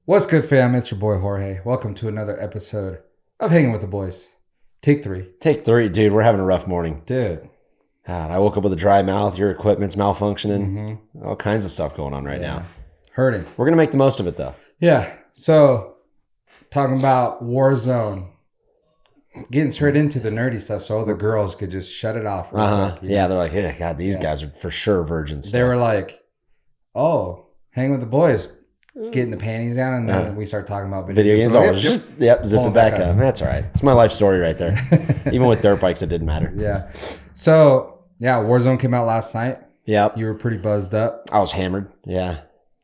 What's good, fam? It's your boy Jorge. Welcome to another episode of Hanging with the Boys. Take 3. Take 3, dude. We're having a rough morning. Dude. God, I woke up with a dry mouth. Your equipment's malfunctioning. All kinds of stuff going on right now. Hurting. We're going to make the most of it, though. Yeah. So, talking about Warzone. Getting straight into the nerdy stuff so all the girls could just shut it off. Yeah, they're like, hey, God, these guys are for sure virgins. They were like, oh, hang with the boys. Getting the panties down, and then we start talking about video games. Zip it back up. That's all right. It's my life story right there. Even with dirt bikes, it didn't matter. Yeah. So, Warzone came out last night. Yep. You were pretty buzzed up. I was hammered. Yeah.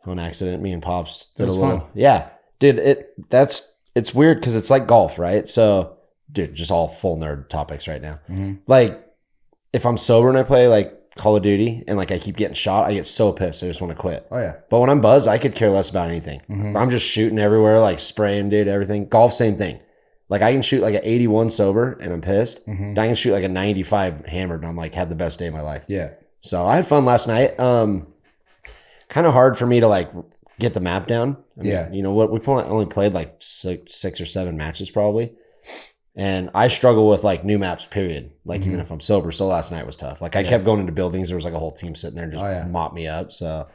On accident. Me and Pops did a little. Fun. Yeah. Dude, it's weird because it's like golf, right? So, dude, just all full nerd topics right now. Like, if I'm sober and I play like Call of Duty and like I keep getting shot, I get so pissed. I just want to quit. Oh yeah. But when I'm buzzed, I could care less about anything. I'm just shooting everywhere, like spraying, dude, everything. Golf, same thing. Like I can shoot like an 81 sober and I'm pissed. I can shoot like a 95 hammered and I'm like had the best day of my life. Yeah. So I had fun last night. Kind of hard for me to like get the map down. I mean, you know what? We only played like six or 7 matches probably. And I struggle with like new maps, period. Like even if I'm sober. So last night was tough. Like I kept going into buildings. There was like a whole team sitting there and just mop me up. So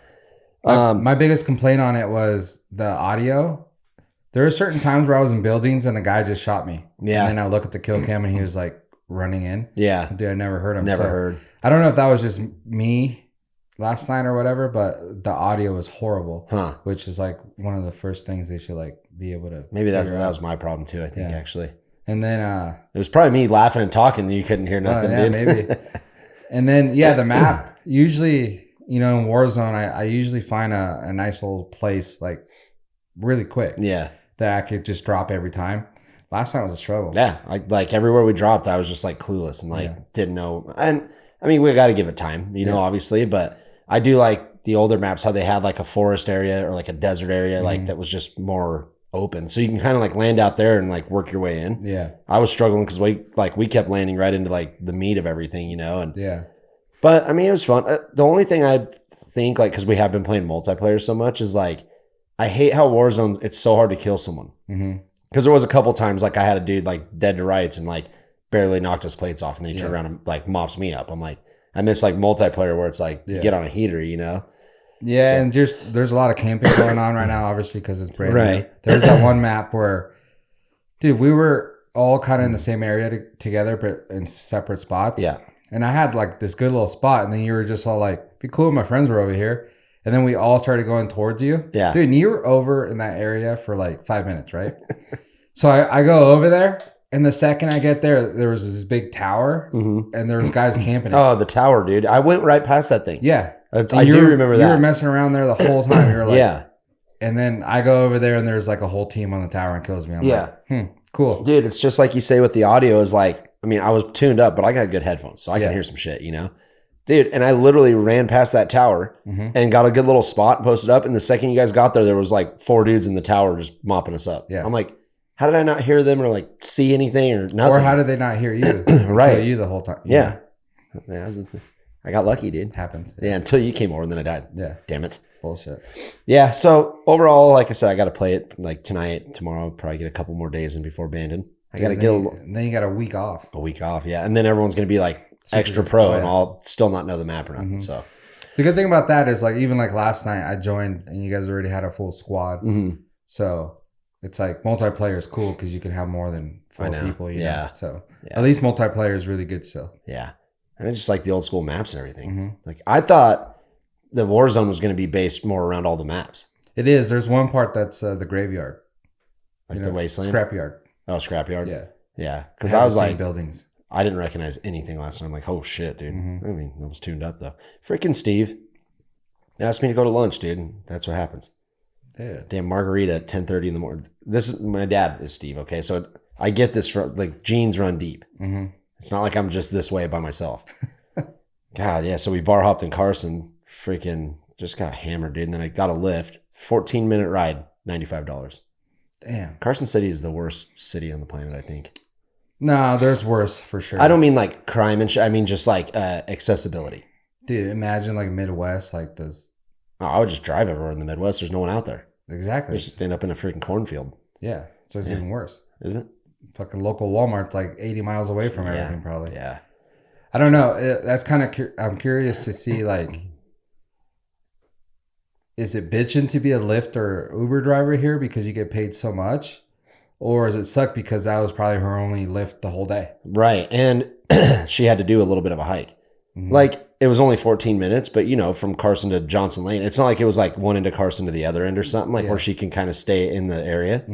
my biggest complaint on it was the audio. There were certain times where I was in buildings and a guy just shot me. Yeah. And then I look at the kill cam and he was like running in. Yeah. Dude, I never heard him. Never heard. I don't know if that was just me last night or whatever, but the audio was horrible. Which is like one of the first things they should like be able to. Maybe that was my problem too, I think actually. And then it was probably me laughing and talking and you couldn't hear nothing, dude. Maybe. And then the map, usually, in Warzone, I usually find a nice little place like really quick. Yeah. That I could just drop every time. Last time was a struggle. Yeah. Like everywhere we dropped, I was just like clueless and like didn't know. And I mean, we got to give it time, obviously, but I do like the older maps, how they had like a forest area or like a desert area, like that was just more open, so you can kind of like land out there and like work your way in. I was struggling because we kept landing right into like the meat of everything, and but I mean it was fun. The only thing I think, like, because we have been playing multiplayer so much, is like I hate how Warzone, it's so hard to kill someone, because there was a couple times like I had a dude like dead to rights and like barely knocked his plates off, and then he turned around and like mops me up. I'm like, I miss like multiplayer where it's like you get on a heater, and there's a lot of camping going on right now, obviously, because it's brand new. There's that one map where, dude, we were all kind of in the same area together, but in separate spots. Yeah. And I had like this good little spot, and then you were just all like, be cool, my friends were over here. And then we all started going towards you. Yeah. Dude, and you were over in that area for like 5 minutes, right? So I go over there, and the second I get there, there was this big tower, and there was guys camping it. Oh, the tower, dude. I went right past that thing. Yeah. I do remember that. You were messing around there the whole time. You were like, And then I go over there and there's like a whole team on the tower and kills me. I'm like, cool. Dude, it's just like you say with the audio is like, I mean, I was tuned up, but I got good headphones, so I can hear some shit, Dude, and I literally ran past that tower and got a good little spot and posted up. And the second you guys got there was like 4 dudes in the tower just mopping us up. Yeah. I'm like, how did I not hear them or like see anything or nothing? Or how did they not hear you? Right. Kill you the whole time. Yeah. I got lucky, dude. Happens. Yeah, until you came over and then I died. Yeah. Damn it. Bullshit. Yeah, so overall, like I said, I got to play it like tonight, tomorrow, probably get a couple more days in before Bandon. I got to get then you got a week off. A week off, yeah. And then everyone's going to be like extra pro and I'll still not know the map or nothing, so. The good thing about that is like even like last night I joined and you guys already had a full squad. So it's like multiplayer is cool because you can have more than 4 people. You know? So at least multiplayer is really good still. Yeah. And it's just like the old school maps and everything. Like I thought the Warzone was going to be based more around all the maps. It is. There's one part that's the graveyard. Like the wasteland? Scrapyard. Oh, scrapyard? Yeah. Yeah. Because I was like, buildings. I didn't recognize anything last night. I'm like, oh shit, dude. I mean, I was tuned up though. Freaking Steve asked me to go to lunch, dude. And that's what happens. Yeah. Damn margarita at 10:30 in the morning. This is my dad is Steve. Okay. So I get this from like genes run deep. It's not like I'm just this way by myself. God, yeah. So we bar hopped in Carson, freaking just got hammered, dude. And then I got a lift, 14-minute ride, $95. Damn. Carson City is the worst city on the planet, I think. No, there's worse for sure. I don't mean like crime and shit. I mean just like accessibility. Dude, imagine like Midwest, like those. Oh, I would just drive everywhere in the Midwest. There's no one out there. Exactly. You just end up in a freaking cornfield. Yeah. So it's even worse. Is it? Fucking local Walmart's like 80 miles away from everything, probably. Yeah. I don't know. That's kind of, I'm curious to see, like, is it bitching to be a Lyft or Uber driver here because you get paid so much? Or does it suck because that was probably her only Lyft the whole day? Right. And she had to do a little bit of a hike. Like, it was only 14 minutes, but, you know, from Carson to Johnson Lane, it's not like it was like one end of Carson to the other end or something, like where she can kind of stay in the area.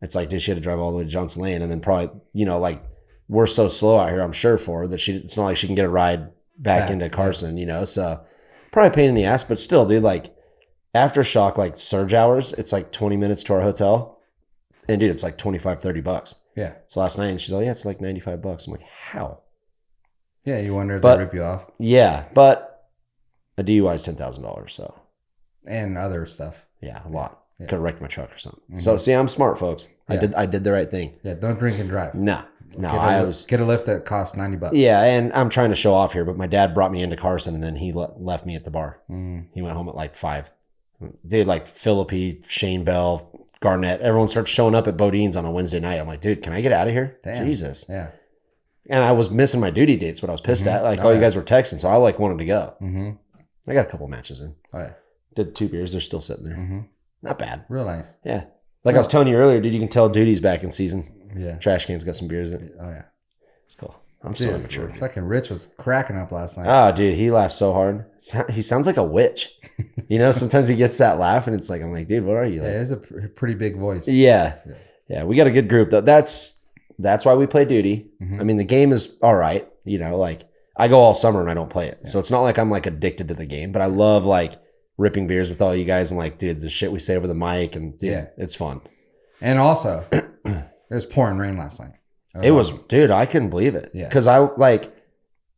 It's like, dude, she had to drive all the way to Johnson Lane, and then probably, you know, like, we're so slow out here, I'm sure, for her that it's not like she can get a ride back into Carson, you know? So probably a pain in the ass, but still, dude, like, aftershock, like, surge hours, it's like 20 minutes to our hotel. And, dude, it's like $25-$30. Yeah. So last night, and she's like, yeah, it's like $95. I'm like, how? Yeah, you wonder if they rip you off. Yeah, but a DUI is $10,000, so. And other stuff. Yeah, a lot. Yeah. Could have wrecked my truck or something. So, see, I'm smart, folks. Yeah. I did the right thing. Yeah, don't drink and drive. No, get a Lyft that costs $90. Yeah, and I'm trying to show off here, but my dad brought me into Carson, and then he left me at the bar. He went home at like 5. Dude, like Philippi, Shane Bell, Garnett, everyone starts showing up at Bodine's on a Wednesday night. I'm like, dude, can I get out of here? Damn. Jesus. Yeah. And I was missing my duty dates, but I was pissed at. Like, you guys were texting, so I like wanted to go. I got a couple matches in. Oh, yeah. Did 2 beers. They're still sitting there. Not bad. Real nice. Yeah. Like I was telling you earlier, dude, you can tell duty's back in season. Yeah. Trash can's got some beers in it. Oh, yeah. It's cool. I'm so immature. Fucking Rich was cracking up last night. Oh, dude, he laughed so hard. He sounds like a witch. You know, sometimes he gets that laugh, and it's like, I'm like, dude, what are you? Like? Yeah, he has a pretty big voice. Yeah. Yeah, we got a good group, though. That's why we play duty. I mean, the game is all right. You know, like, I go all summer and I don't play it. Yeah. So it's not like I'm, like, addicted to the game, but I love, like, ripping beers with all you guys and, like, dude, the shit we say over the mic, and, dude, it's fun. And also, it was pouring rain last night. It was, dude, I couldn't believe it. Yeah. Because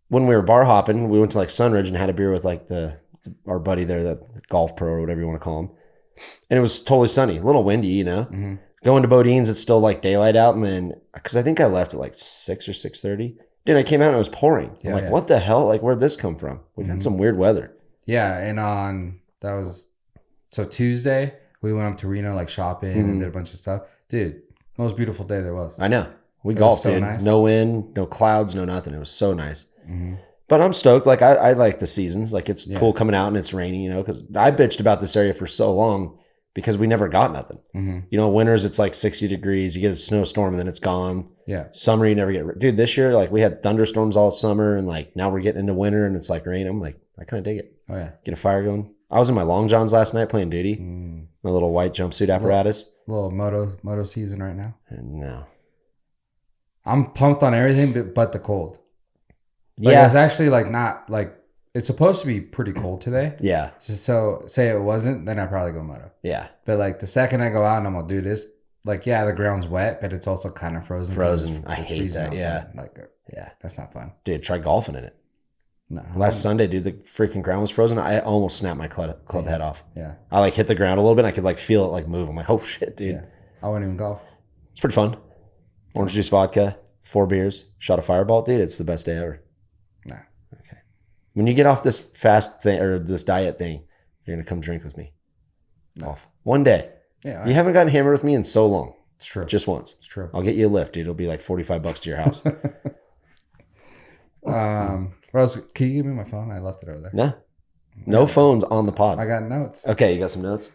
when we were bar hopping, we went to, like, Sunridge and had a beer with, like, our buddy there, the golf pro or whatever you want to call him. And it was totally sunny, a little windy, you know. Going to Bodine's, it's still, like, daylight out. And then, because I think I left at, like, 6 or 6:30. Dude, I came out and it was pouring. I'm like, what the hell? Like, where'd this come from? We've had some weird weather. Yeah, and so Tuesday, we went up to Reno, like, shopping and did a bunch of stuff. Dude, most beautiful day there was. I know. We golfed, so dude. Nice. No wind, no clouds, no nothing. It was so nice. But I'm stoked. Like, I like the seasons. Like, it's cool coming out and it's raining, you know, because I bitched about this area for so long because we never got nothing. You know, winters, it's like 60 degrees. You get a snowstorm and then it's gone. Yeah. Summer, you never get... Dude, this year, like, we had thunderstorms all summer, and, like, now we're getting into winter and it's like rain. I'm like, I kind of dig it. Oh, yeah. Get a fire going. I was in my long johns last night playing duty. My little white jumpsuit apparatus. Little moto season right now. No. I'm pumped on everything but the cold. Like, it's actually, like, not, like, it's supposed to be pretty cold today. Yeah. So say it wasn't, then I'd probably go moto. Yeah. But, like, the second I go out and I'm going to do this, like, yeah, the ground's wet, but it's also kind of frozen. I hate that. Outside. Yeah. Like, that's not fun. Dude, try golfing in it. No. Last Sunday, dude, the freaking ground was frozen. I almost snapped my club head off. Yeah. I, like, hit the ground a little bit. And I could, like, feel it, like, move. I'm like, oh, shit, dude. Yeah. I wouldn't even golf. It's pretty fun. Orange juice vodka, 4 beers, shot of Fireball. Dude, it's the best day ever. Nah. Okay. When you get off this fast thing or this diet thing, you're going to come drink with me. No. Off. One day. Yeah. You haven't gotten hammered with me in so long. It's true. Just once. It's true. I'll get you a lift, dude. It'll be like $45 to your house. Can you give me my phone? I left it over there. No phones on the pod. I got notes. Okay, you got some notes?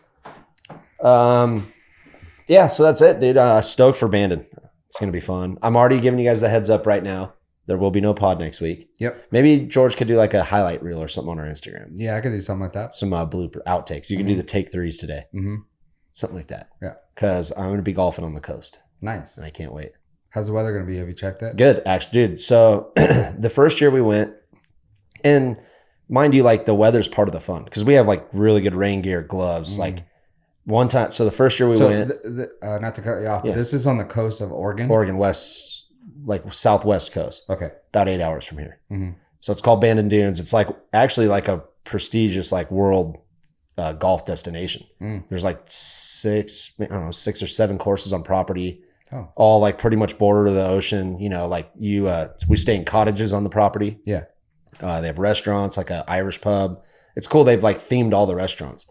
Yeah, so that's it, dude. Stoked for Bandon. It's going to be fun. I'm already giving you guys the heads up right now. There will be no pod next week. Yep. Maybe George could do like a highlight reel or something on our Instagram. Yeah, I could do something like that. Some blooper outtakes. You can do the take 3s today. Something like that. Yeah. Because I'm going to be golfing on the coast. Nice. And I can't wait. How's the weather going to be? Have you checked it? Good, actually, dude. So the first year we went, and mind you, like, the weather's part of the fun because we have, like, really good rain gear, gloves. Like, one time, so the first year we went. Not to cut you off, but this is on the coast of Oregon. Oregon, west, like, southwest coast. Okay. About 8 hours from here. So it's called Bandon Dunes. It's, like, actually like a prestigious, like, world golf destination. There's, like, 6 or 7 courses on property. Oh. All, like, pretty much border to the ocean. You know, like, we stay in cottages on the property. Yeah. They have restaurants, like an Irish pub. It's cool. They've, like, themed all the restaurants.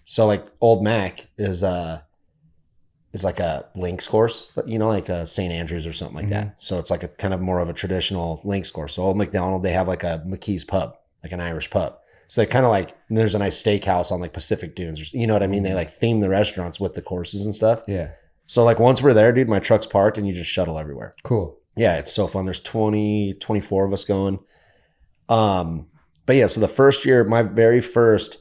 So like Old Mac is like a links course, you know, like a St. Andrews or something like that. So it's like a kind of more of a traditional links course. So Old McDonald, they have like a McKee's pub, like an Irish pub. So they kind of like, there's a nice steakhouse on like Pacific Dunes, or, you know what I mean? They like theme the restaurants with the courses and stuff. Yeah. So like once we're there, dude, my truck's parked and you just shuttle everywhere. Cool. Yeah, it's so fun. There's 24 of us going. But yeah, so the first year, my very first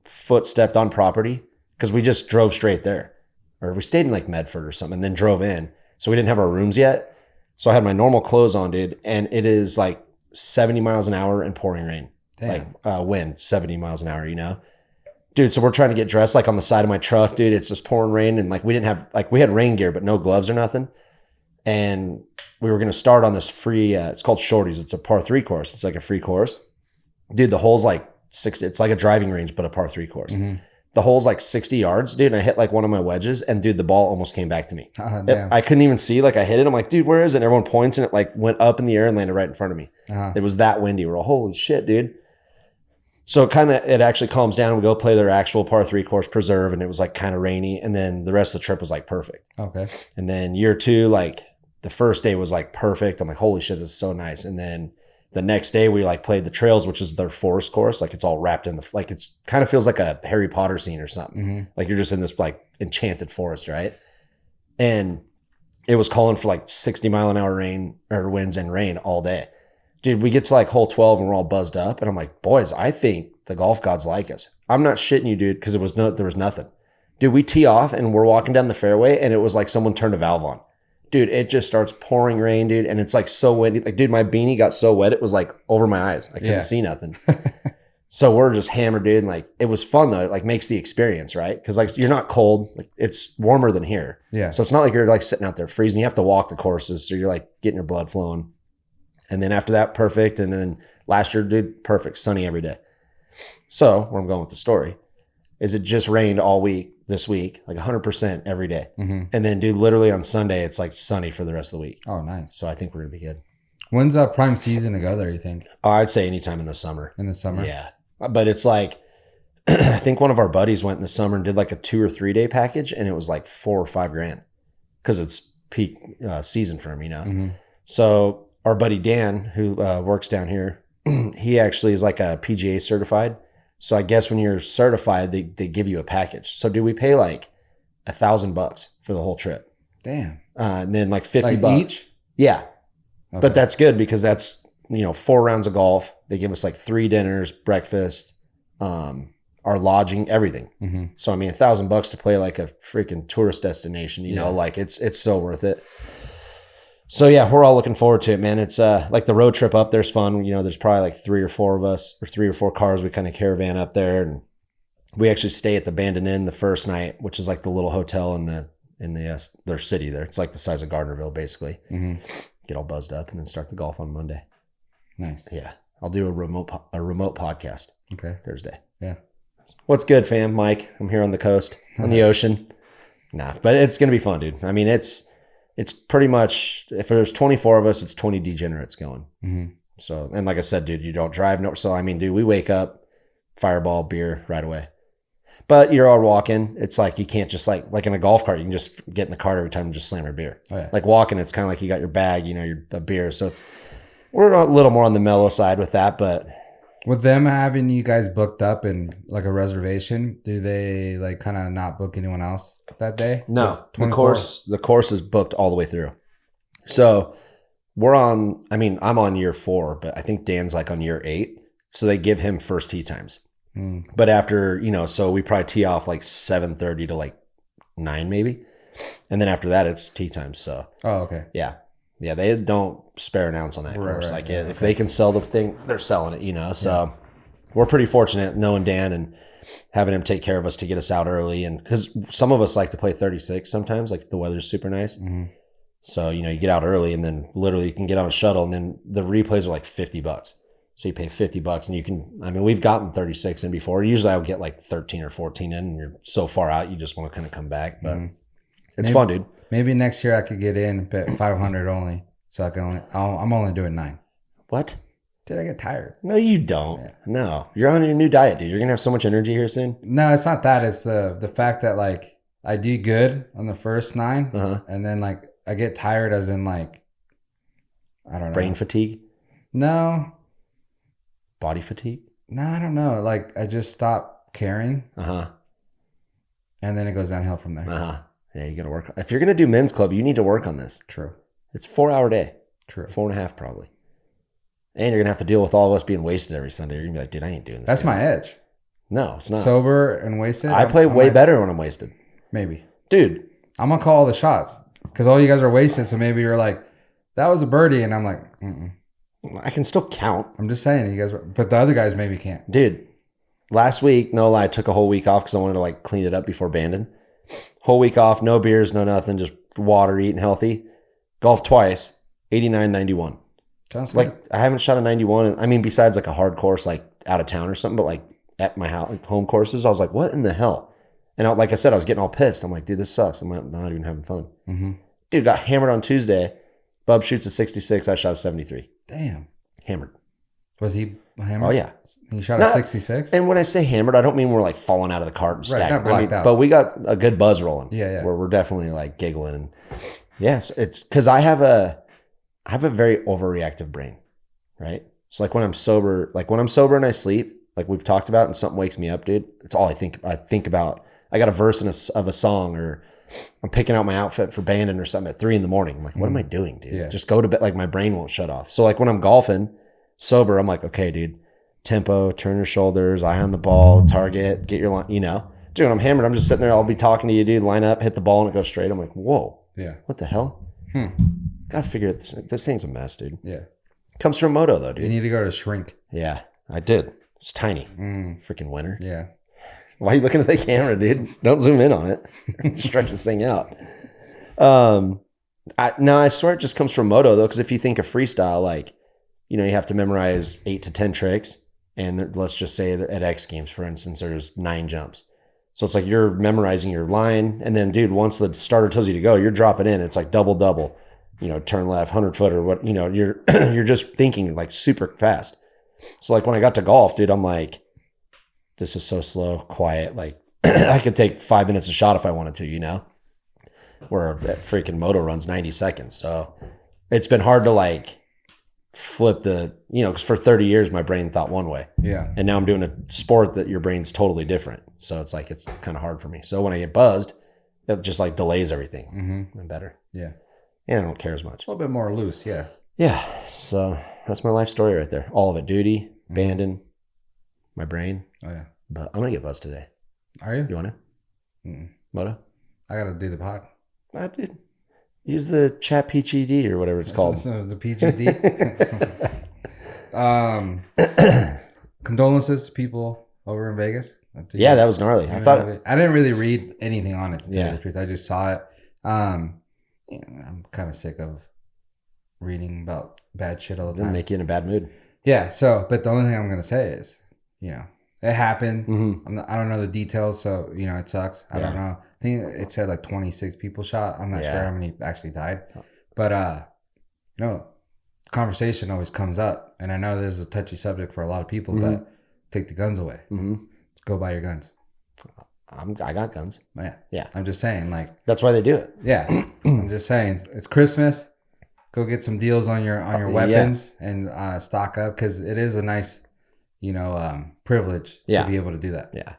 foot stepped on property, because we just drove straight there. Or we stayed in like Medford or something and then drove in. So we didn't have our rooms yet. So I had my normal clothes on, dude. And it is like 70 miles an hour and pouring rain. Damn. Like wind, 70 miles an hour, you know? Dude, so we're trying to get dressed like on the side of my truck, dude. It's just pouring rain. And like we didn't have, like we had rain gear, but no gloves or nothing. And we were going to start on this free, it's called Shorties. It's a par 3 course. It's like a free course. Dude, the hole's like 60, it's like a driving range, but a par 3 course. The hole's like 60 yards, dude. And I hit like one of my wedges, and dude, the ball almost came back to me. I couldn't even see. Like I hit it. I'm like, dude, where is it? And everyone points, and it like went up in the air and landed right in front of me. It was that windy. We're all, holy shit, dude. So it actually calms down. We go play their actual par 3 course preserve, and it was like kind of rainy. And then the rest of the trip was like perfect. Okay. And then year 2, like the first day was like perfect. I'm like, holy shit, this is so nice. And then the next day we like played the trails, which is their forest course. Like it's all wrapped in like it's kind of feels like a Harry Potter scene or something. Like you're just in this like enchanted forest, right? And it was calling for like 60 mile an hour rain or winds and rain all day. Dude, we get to like hole 12 and we're all buzzed up. And I'm like, boys, I think the golf gods like us. I'm not shitting you, dude, because there was nothing. Dude, we tee off and we're walking down the fairway, and it was like someone turned a valve on. Dude, it just starts pouring rain, dude. And it's like so windy. Like, dude, my beanie got so wet, it was like over my eyes. I couldn't see nothing. So we're just hammered, dude. And like, it was fun though. It like makes the experience, right? Because like you're not cold. Like it's warmer than here. Yeah. So it's not like you're like sitting out there freezing. You have to walk the courses. So you're like getting your blood flowing. And then after that, perfect. And then last year, dude, perfect. Sunny every day. So where I'm going with the story is it just rained all week this week, like 100% every day. And then, dude, literally on Sunday, it's like sunny for the rest of the week. Oh, nice. So I think we're going to be good. When's a prime season to go there, you think? Oh, I'd say anytime in the summer. In the summer? Yeah. But it's like, I think one of our buddies went in the summer and did like a 2 or 3 day package, and it was like $4 or $5 grand because it's peak season for him, you know? So our buddy Dan, who works down here, he actually is like a PGA certified. So I guess when you're certified, they give you a package. So do we pay like $1,000 for the whole trip? Damn. And then like $50 like each? Yeah. Okay. But that's good because that's, 4 rounds of golf. They give us like 3 dinners, breakfast, our lodging, everything. So I mean, $1,000 to play like a freaking tourist destination, you know, like it's so worth it. So yeah, we're all looking forward to it, man. It's like the road trip up there's fun. There's probably like 3 or 4 of us, or 3 or 4 cars. We kind of caravan up there, and we actually stay at the Bandon Inn the first night, which is like the little hotel in their city there. It's like the size of Gardnerville, basically. Get all buzzed up and then start the golf on Monday. Nice. Yeah, I'll do a remote podcast. Okay, Thursday. Yeah. What's good, fam? Mike, I'm here on the coast, on the ocean. Nah, but it's gonna be fun, dude. I mean, it's pretty much, if there's 24 of us, it's 20 degenerates going. So, and like I said, dude, you don't drive. So, I mean, dude, we wake up, fireball, beer right away. But you're all walking. It's like you can't just like in a golf cart, you can just get in the cart every time and just slam your beer. Oh, yeah. Like walking, it's kind of like you got your bag, your beer. So we're a little more on the mellow side with that. But with them having you guys booked up in like a reservation, do they like kind of not book anyone else that day? No, the course is booked all the way through. So I'm on year 4, but I think Dan's like on year 8. So they give him first tee times. But after, so we probably tee off like 7:30 to like 9 maybe. And then after that, it's tee times. So, okay. Yeah. Yeah, they don't spare an ounce on that course. Right, if they can sell the thing, they're selling it, So we're pretty fortunate knowing Dan and having him take care of us to get us out early. And because some of us like to play 36 sometimes, like if the weather's super nice. So, you get out early and then literally you can get on a shuttle, and then the replays are like $50. So you pay $50 and we've gotten 36 in before. Usually I'll get like 13 or 14 in, and you're so far out, you just want to kind of come back. But it's fun, dude. Maybe next year I could get in, but 500 only. So I'm only doing 9. What? Dude, I get tired. No, you don't. Yeah. No, you're on your new diet, dude. You're gonna have so much energy here soon. No, it's not that. It's the fact that like I do good on the first 9, and then like I get tired, as in like I don't know. Brain fatigue. No. Body fatigue. No, I don't know. Like I just stop caring. And then it goes downhill from there. Yeah, you gotta work. If you're gonna do men's club, you need to work on this. True. It's 4-hour day. True. 4.5 probably. And you're gonna have to deal with all of us being wasted every Sunday. You're gonna be like, dude, I ain't doing this. That's my edge. No, it's not. Sober and wasted. I play way better when I'm wasted. Maybe. Dude. I'm gonna call all the shots. Because all you guys are wasted, so maybe you're like, that was a birdie, and I'm like, I can still count. I'm just saying, you guys, but the other guys maybe can't. Dude, last week, no lie, I took a whole week off because I wanted to like clean it up before Bandon. Whole week off, no beers, no nothing, just water, eating healthy. Golf twice, 89, 91. Sounds like good. I haven't shot a 91. I mean, besides like a hard course, like out of town or something, but like at my house, like home courses, I was like, what in the hell? And like I said, I was getting all pissed. I'm like, dude, this sucks. I'm not even having fun. Dude, got hammered on Tuesday. Bub shoots a 66. I shot a 73. Damn. Hammered. Was he hammered? Oh, yeah. He shot a 66? And when I say hammered, I don't mean we're like falling out of the cart and stacked. Not blacked out. But we got a good buzz rolling. Yeah. Where we're definitely like giggling. And yes, it's because I have a very overreactive brain, right? So like when I'm sober and I sleep, like we've talked about, and something wakes me up, dude, it's all I think about. I got a verse of a song, or I'm picking out my outfit for Bandon or something at 3 a.m. I'm like, what am I doing, dude? Yeah. Just go to bed. Like my brain won't shut off. So like when I'm golfing sober, I'm like, okay, dude, tempo, turn your shoulders, eye on the ball, target, get your line, Dude, when I'm hammered, I'm just sitting there, I'll be talking to you, dude, line up, hit the ball, and it goes straight. I'm like, whoa. Yeah. What the hell? Gotta figure it. This thing's a mess, dude. Yeah. Comes from moto, though, dude. You need to go to shrink. Yeah, I did. It's tiny. Freaking winter. Yeah. Why are you looking at the camera, dude? Don't zoom in on it. Stretch this thing out. I swear it just comes from moto, though, because if you think of freestyle, like, you have to memorize 8 to 10 tricks. And let's just say that at X Games, for instance, there's 9 jumps. So it's like you're memorizing your line. And then, dude, once the starter tells you to go, you're dropping in. It's like double, turn left, 100-foot or what, you're just thinking like super fast. So like when I got to golf, dude, I'm like, this is so slow, quiet. Like I could take 5 minutes a shot if I wanted to, where that freaking moto runs 90 seconds. So it's been hard to like flip the, because for 30 years my brain thought one way. Yeah. And now I'm doing a sport that your brain's totally different. So it's like, it's kind of hard for me. So when I get buzzed, it just like delays everything. And better. Yeah. And I don't care as much. A little bit more loose. Yeah. Yeah. So that's my life story right there. All of it. Duty, Bandon, my brain. Oh, yeah. But I'm going to get buzzed today. Are you? You want to? Moto? I got to do the pod. I did. Use the chat PGD or whatever it's called. The PGD. Condolences to people over in Vegas. Yeah, that was gnarly. I didn't really read anything on it, to tell you the truth. I just saw it. I'm kind of sick of reading about bad shit all the time. It'll make you in a bad mood. Yeah. So, but the only thing I'm going to say is, it happened. I don't know the details, so it sucks. I don't know. I think it said like 26 people shot. I'm not sure how many actually died, but conversation always comes up, and I know this is a touchy subject for a lot of people, but take the guns away. Go buy your guns. I got guns. Yeah. I'm just saying, like, that's why they do it. Yeah. I'm just saying, it's Christmas. Go get some deals on your weapons and stock up, because it is a nice, privilege to be able to do that. Yeah.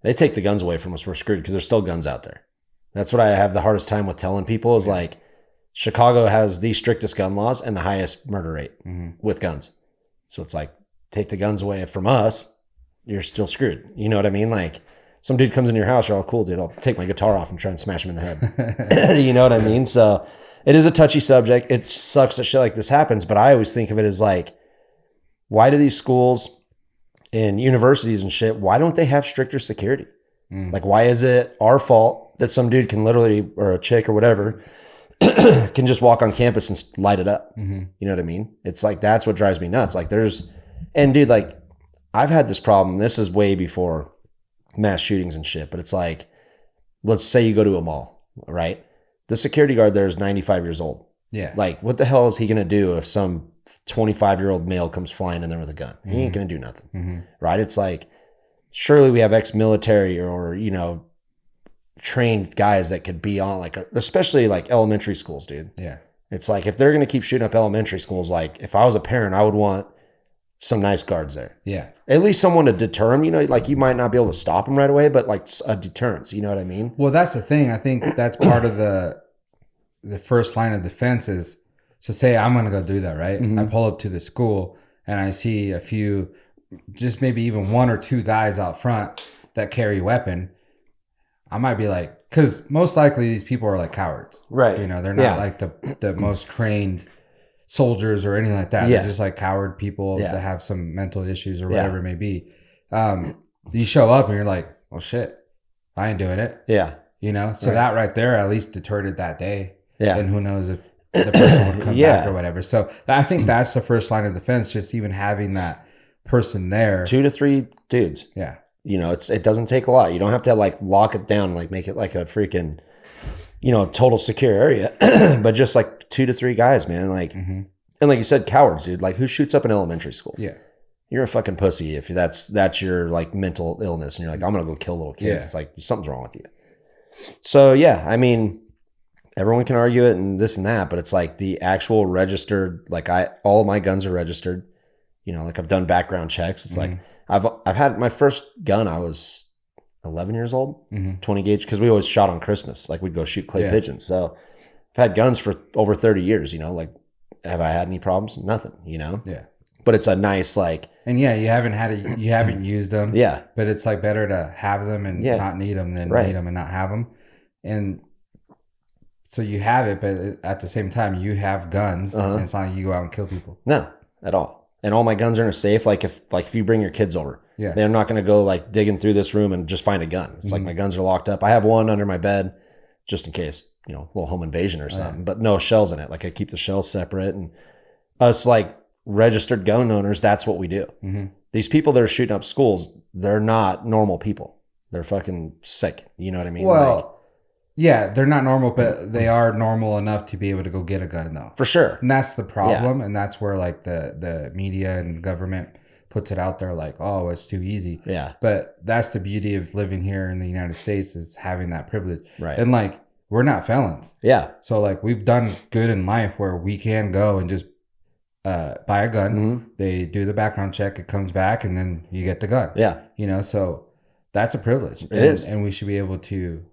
They take the guns away from us, we're screwed, because there's still guns out there. That's what I have the hardest time with telling people is like, Chicago has the strictest gun laws and the highest murder rate with guns. So it's like, take the guns away from us, you're still screwed. You know what I mean? Like, some dude comes in your house, you're all cool, dude. I'll take my guitar off and try and smash him in the head. You know what I mean? So it is a touchy subject. It sucks that shit like this happens, but I always think of it as like, why do these schools and universities and shit, why don't they have stricter security? Like, why is it our fault that some dude can literally, or a chick or whatever, can just walk on campus and light it up? You know what I mean? It's like, that's what drives me nuts. Like and dude, like, I've had this problem. This is way before mass shootings and shit, but it's like, let's say you go to a mall, right? The security guard there is 95 years old. Yeah. Like, what the hell is he going to do if some 25-year-old male comes flying in there with a gun. He ain't going to do nothing. Right? It's like, surely we have ex-military or, you know, trained guys that could be on like, especially like elementary schools, dude. Yeah. It's like, if they're going to keep shooting up elementary schools, like if I was a parent, I would want some nice guards there. Yeah. At least someone to deter them, you know, like you might not be able to stop them right away, but like a deterrence, you know what I mean? Well, that's the thing. I think that's part of the first line of defense is, so say I'm going to go do that, right? I pull up to the school and I see a few, just maybe even one or two guys out front that carry a weapon. I might be like, because most likely these people are like cowards. Right. You know, they're not like the most trained soldiers or anything like that. They're just like coward people that have some mental issues or whatever it may be. You show up and you're like, well, shit, I ain't doing it. Yeah. You know, so that right there at least deterred it that day. Yeah. And who knows if the person would come back or whatever. So I think that's the first line of defense, just even having that person there. 2 to 3 dudes. Yeah. You know, it doesn't take a lot. You don't have to like lock it down, like make it like a freaking, you know, total secure area, but just like 2 to 3 guys, man. Like, and like you said, cowards, dude. Like, who shoots up an elementary school? Yeah, you're a fucking pussy if that's your like mental illness, and you're like, I'm gonna go kill little kids. Yeah. It's like something's wrong with you. So yeah, I mean, everyone can argue it and this and that, but it's like the actual registered. Like all of my guns are registered. You know, like I've done background checks. It's like I've had my first gun. I was 11 years old, 20 gauge, because we always shot on Christmas. Like we'd go shoot clay pigeons. So I've had guns for over 30 years. You know, like have I had any problems? Nothing. You know. Yeah. But it's a nice like. And yeah, you haven't used them. Yeah. But it's like better to have them and not need them than need them and not have them. And so you have it, but at the same time you have guns, and it's not like you go out and kill people. No, at all. And all my guns are in a safe. Like if you bring your kids over, they're not going to go like digging through this room and just find a gun. It's like my guns are locked up. I have one under my bed just in case, you know, a little home invasion or something, but no shells in it. Like I keep the shells separate, and us like registered gun owners, that's what we do. These people that are shooting up schools, they're not normal people. They're fucking sick. You know what I mean? Well, like, yeah, they're not normal, but they are normal enough to be able to go get a gun, though. For sure. And that's the problem, and that's where like the media and government puts it out there like, oh, it's too easy. Yeah. But that's the beauty of living here in the United States, is having that privilege. Right. And like, we're not felons. Yeah. So like, we've done good in life where we can go and just buy a gun. They do the background check, it comes back, and then you get the gun. Yeah. You know, so that's a privilege. It is. And we should be able to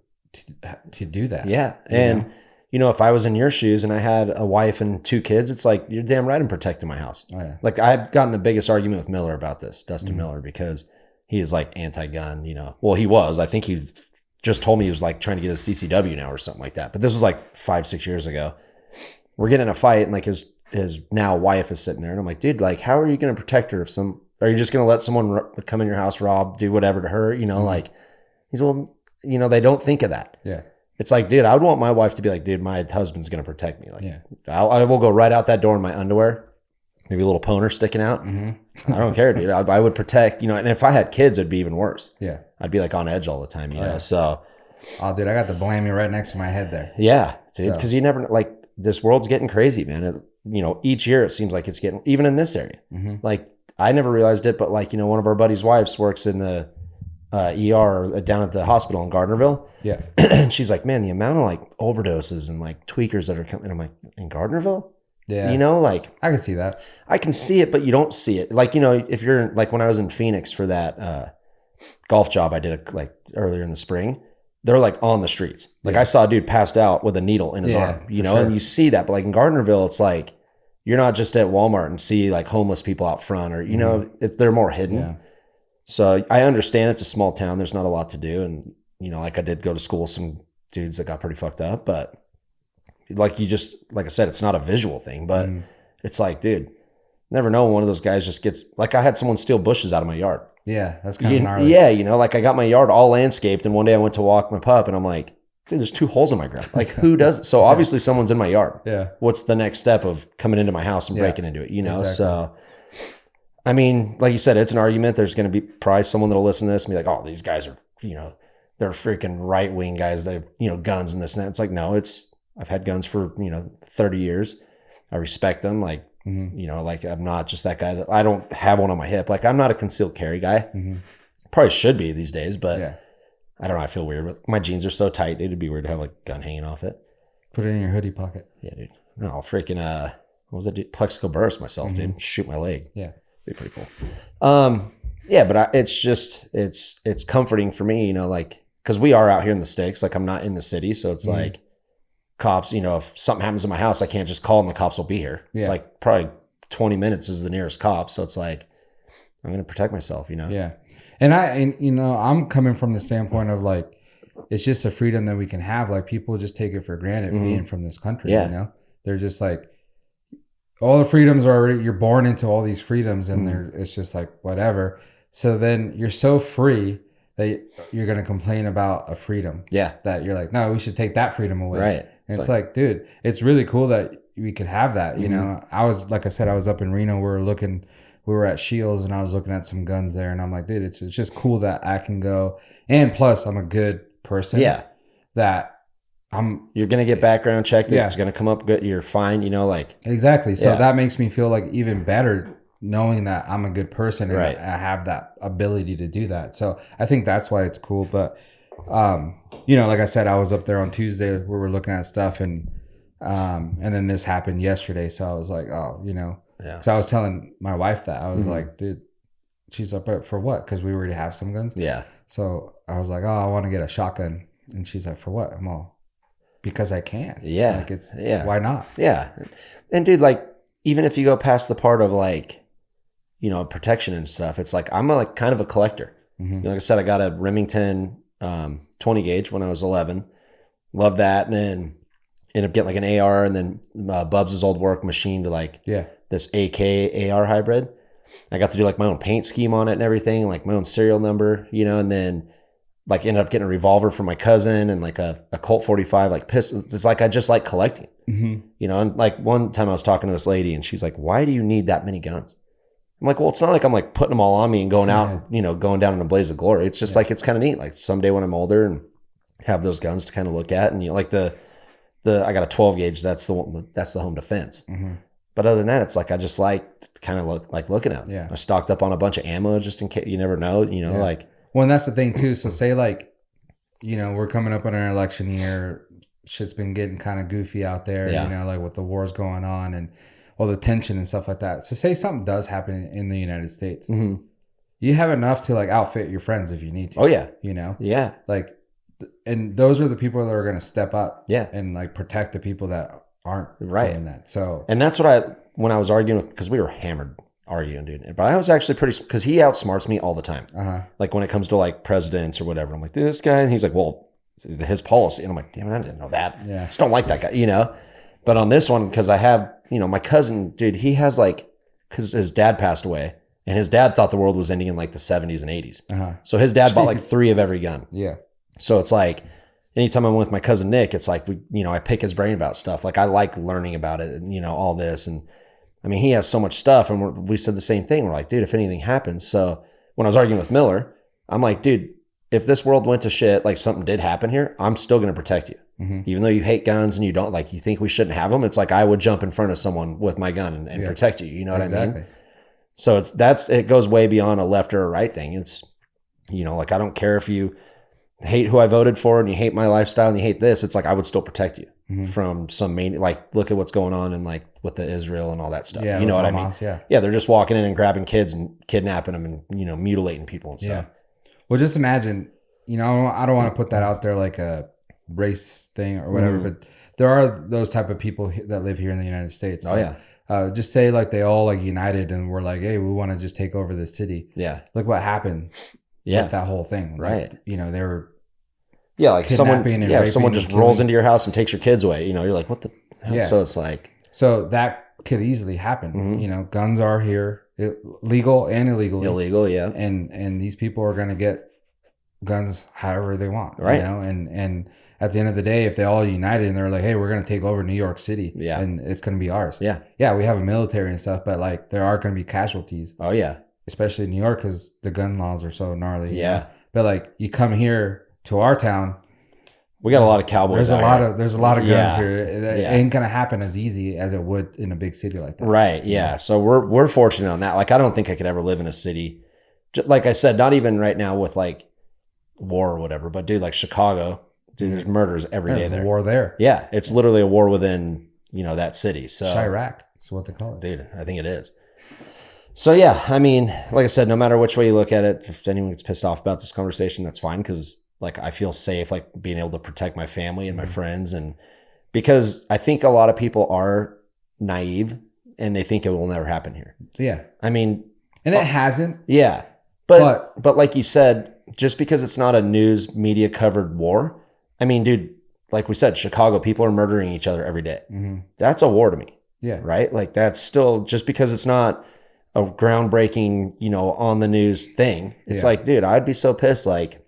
do that. Yeah. And you know, if I was in your shoes and I had a wife and 2 kids, it's like, you're damn right I'm protecting my house. Oh, yeah. Like I've gotten the biggest argument with Miller about this, Dustin Miller, because he is like anti-gun, you know. Well, he was. I think he just told me he was like trying to get his CCW now or something like that. But this was like 5-6 years ago. We're getting in a fight, and like his now wife is sitting there, and I'm like, dude, like, how are you going to protect her if are you just going to let someone come in your house, rob, do whatever to her? You know, like he's a little, you know, they don't think of that. Yeah. It's like, dude, I would want my wife to be like, dude, my husband's going to protect me. Like, I will go right out that door in my underwear, maybe a little poner sticking out. I don't care, dude. I would protect, you know, and if I had kids, it'd be even worse. Yeah. I'd be like on edge all the time, you know? So. Oh, dude, I got the blammy right next to my head there. Yeah, dude, because you never, like, this world's getting crazy, man. You know, each year it seems like it's getting, even in this area. Like, I never realized it, but like, you know, one of our buddies' wives works in the ER down at the hospital in Gardnerville. Yeah. And she's like, man, the amount of like overdoses and like tweakers that are coming. And I'm like, in Gardnerville? Yeah. You know, like. I can see that. I can see it, but you don't see it. Like, you know, if you're like when I was in Phoenix for that golf job I did like earlier in the spring, they're like on the streets. Like I saw a dude passed out with a needle in his arm, you know, and you see that. But like in Gardnerville, it's like, you're not just at Walmart and see like homeless people out front, or, you know, they're more hidden. Yeah. So I understand it's a small town. There's not a lot to do. And, you know, like I did go to school with some dudes that got pretty fucked up, but like like I said, it's not a visual thing, but it's like, dude, never know when one of those guys just gets, like I had someone steal bushes out of my yard. Yeah. That's kind of gnarly. Yeah. You know, like I got my yard all landscaped, and one day I went to walk my pup and I'm like, dude, there's 2 holes in my ground. Like who does it? So obviously someone's in my yard. Yeah. What's the next step of coming into my house and breaking into it? You know? Exactly. So, I mean, like you said, it's an argument. There's going to be probably someone that'll listen to this and be like, oh, these guys are, you know, they're freaking right-wing guys. They have, you know, guns and this and that. It's like, no, I've had guns for, you know, 30 years. I respect them. Like You know, like I'm not just that guy that I don't have one on my hip. Like I'm not a concealed carry guy. Probably should be these days, but I don't know. I feel weird. My jeans are so tight. It'd be weird to have like a gun hanging off it. Put it in your hoodie pocket. Yeah, dude. No, freaking what was that? Dude? Plexico burst myself, dude. Shoot my leg. Yeah, be pretty cool. Yeah, but it's just it's comforting for me, you know, like because we are out here in the sticks. Like I'm not in the city, so it's like cops. You know, if something happens in my house, I can't just call and the cops will be here. It's like probably 20 minutes is the nearest cop, so it's like I'm gonna protect myself, you know. Yeah. And you know, I'm coming from the standpoint of like, it's just a freedom that we can have. Like people just take it for granted being from this country, you know? They're just like, all the freedoms are already, you're born into all these freedoms and it's just like, whatever. So then you're so free that you're going to complain about a freedom. Yeah. That you're like, no, we should take that freedom away. Right. And it's like, dude, it's really cool that we could have that, you know? I was, like I said, I was up in Reno. We were at Shields and I was looking at some guns there and I'm like, dude, it's just cool that I can go. And plus I'm a good person. Yeah. That you're going to get background checked. Yeah. It's going to come up good. You're fine, you know, like. Exactly. So that makes me feel like even better knowing that I'm a good person and I have that ability to do that. So I think that's why it's cool. But, you know, like I said, I was up there on Tuesday where we're looking at stuff and then this happened yesterday. So I was like, oh, you know. Yeah. So I was telling my wife that. I was like, dude, she's up for what? Because we already have some guns. Yeah. So I was like, oh, I want to get a shotgun. And she's like, for what? I'm all, because I can. Yeah. Like it's, why not? Yeah. And dude, like, even if you go past the part of like, you know, protection and stuff, it's like, I'm like kind of a collector. You know, like I said, I got a Remington 20 gauge when I was 11. Loved that. And then ended up getting like an AR and then Bubs' old work machine to like, this AK AR hybrid. I got to do like my own paint scheme on it and everything, like my own serial number, you know, and then like ended up getting a revolver from my cousin and like a Colt 45, like pistol. It's like, I just like collecting, you know, and like one time I was talking to this lady and she's like, why do you need that many guns? I'm like, well, it's not like I'm like putting them all on me and going out, you know, going down in a blaze of glory. It's just like, it's kind of neat. Like someday when I'm older and have those guns to kind of look at and you know, like I got a 12 gauge. That's the one, that's the home defense. But other than that, it's like I just like kind of looking at them. Yeah. I stocked up on a bunch of ammo just in case, you never know, you know, like. Well, and that's the thing too. So say like, you know, we're coming up on an election year. Shit's been getting kind of goofy out there, you know, like with the wars going on and all the tension and stuff like that. So say something does happen in the United States. You have enough to like outfit your friends if you need to. Oh yeah. You know? Yeah. Like, and those are the people that are going to step up. Yeah. And like protect the people that aren't doing that. So, and that's what when I was arguing with, because we were hammered arguing, dude. But I was actually pretty, because he outsmarts me all the time. Like when it comes to like presidents or whatever, I'm like, this guy, and he's like, well, his policy. And I'm like, damn it, I didn't know that. Yeah. Just don't like that guy, you know? But on this one, because I have, you know, my cousin, dude, he has like, because his dad passed away and his dad thought the world was ending in like the 70s and 80s. So his dad bought like 3 of every gun. Yeah. So it's like, anytime I'm with my cousin Nick, it's like, you know, I pick his brain about stuff. Like I like learning about it and, you know, all this. And I mean, he has so much stuff and we said the same thing. We're like, dude, if anything happens. So when I was arguing with Miller, I'm like, dude, if this world went to shit, like something did happen here, I'm still going to protect you. Even though you hate guns and you don't like, you think we shouldn't have them. It's like, I would jump in front of someone with my gun and protect you. You know what I mean? So it goes way beyond a left or a right thing. It's, you know, like, I don't care if you hate who I voted for and you hate my lifestyle and you hate this. It's like, I would still protect you from some like, look at what's going on and like with the Israel and all that stuff. You know what Hamas, I mean? Yeah. They're just walking in and grabbing kids and kidnapping them and, you know, mutilating people and stuff. Well, just imagine, you know, I don't want to put that out there like a race thing or whatever, but there are those type of people that live here in the United States. So, just say like they all like united and we're like, hey, we want to just take over the city. Yeah. Look what happened. Yeah. With that whole thing. Right. Like, you know, they were. Yeah. Like someone just rolls into your house and takes your kids away, you know, you're like, what the hell? Yeah. So it's like. So that could easily happen. You know, guns are here, legal and illegally. Illegal. Yeah. And these people are going to get guns however they want. Right. You know, and at the end of the day, if they all united and they're like, hey, we're going to take over New York City and it's going to be ours. Yeah. Yeah. We have a military and stuff, but like there are going to be casualties. Oh yeah. Especially in New York because the gun laws are so gnarly. Yeah. You know? But like you come here to our town, We got a lot of cowboys. There's a lot of guns Yeah. here. It ain't gonna happen as easy as it would in a big city like that. Right. Yeah. So we're fortunate on that. Like, I don't think I could ever live in a city, like I said, not even right now with like war or whatever, but dude, like Chicago, dude, there's murders every day there. There's a war there. Yeah. It's literally a war within, that city. So Chirac is what they call it. Dude, I think it is. So yeah, I mean, like I said, no matter which way you look at it, if anyone gets pissed off about this conversation, that's fine. Cause like, I feel safe, like being able to protect my family and my friends. And because I think a lot of people are naive and they think it will never happen here. Yeah. I mean, and it hasn't. Yeah. But like you said, just because it's not a news media covered war, I mean, dude, like we said, Chicago, people are murdering each other every day. That's a war to me. Yeah. Right. Like, that's still, just because it's not a groundbreaking, on the news thing. It's like, dude, I'd be so pissed, like,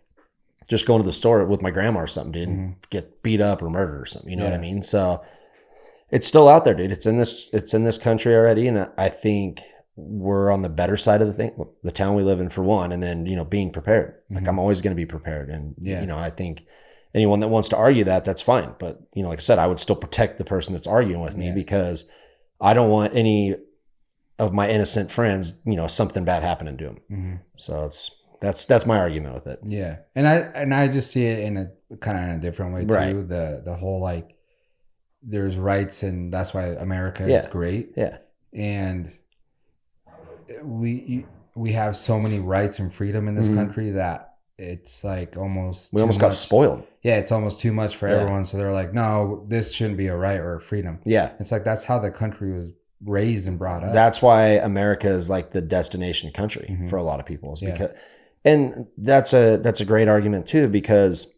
just going to the store with my grandma or something, dude, and get beat up or murdered or something. You know what I mean? So it's still out there, dude. It's in this country already. And I think we're on the better side of the thing, the town we live in for one, and then, being prepared. Like, I'm always going to be prepared. And, I think anyone that wants to argue that's fine. But, like I said, I would still protect the person that's arguing with me because I don't want any of my innocent friends, something bad happening to them. So that's my argument with it. Yeah. And I just see it in a kind of in a different way too. Right. The whole, like, there's rights, and that's why America is great. Yeah. And we have so many rights and freedom in this country that it's like we almost got spoiled. Yeah, it's almost too much for everyone. So they're like, no, this shouldn't be a right or a freedom. Yeah. It's like, that's how the country was raised and brought up. That's why America is like the destination country for a lot of people. Is because, and that's a great argument too, because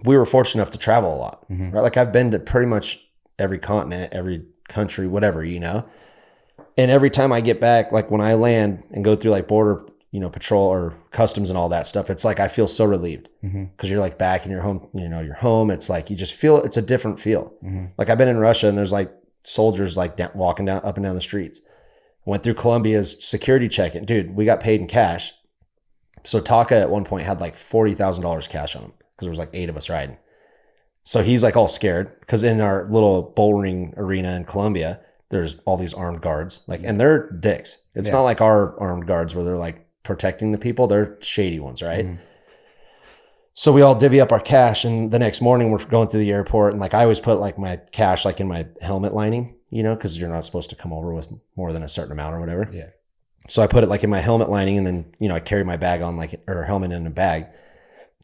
we were fortunate enough to travel a lot, right? Like, I've been to pretty much every continent, every country, whatever, and every time I get back, like when I land and go through like border, patrol or customs and all that stuff, it's like, I feel so relieved because you're like back in your home, your home. It's like, you just feel, it's a different feel. Like, I've been in Russia and there's like soldiers like walking down up and down the streets. Went through Colombia's security check, and dude, we got paid in cash. So Taka at one point had like $40,000 cash on him because there was like 8 of us riding. So he's like all scared because in our little bouldering arena in Colombia, there's all these armed guards, like, and they're dicks. It's not like our armed guards where they're like protecting the people. They're shady ones, right? So we all divvy up our cash, and the next morning we're going through the airport, and like, I always put like my cash like in my helmet lining, because you're not supposed to come over with more than a certain amount or whatever. Yeah. So I put it like in my helmet lining, and then, I carry my bag on or helmet in a bag.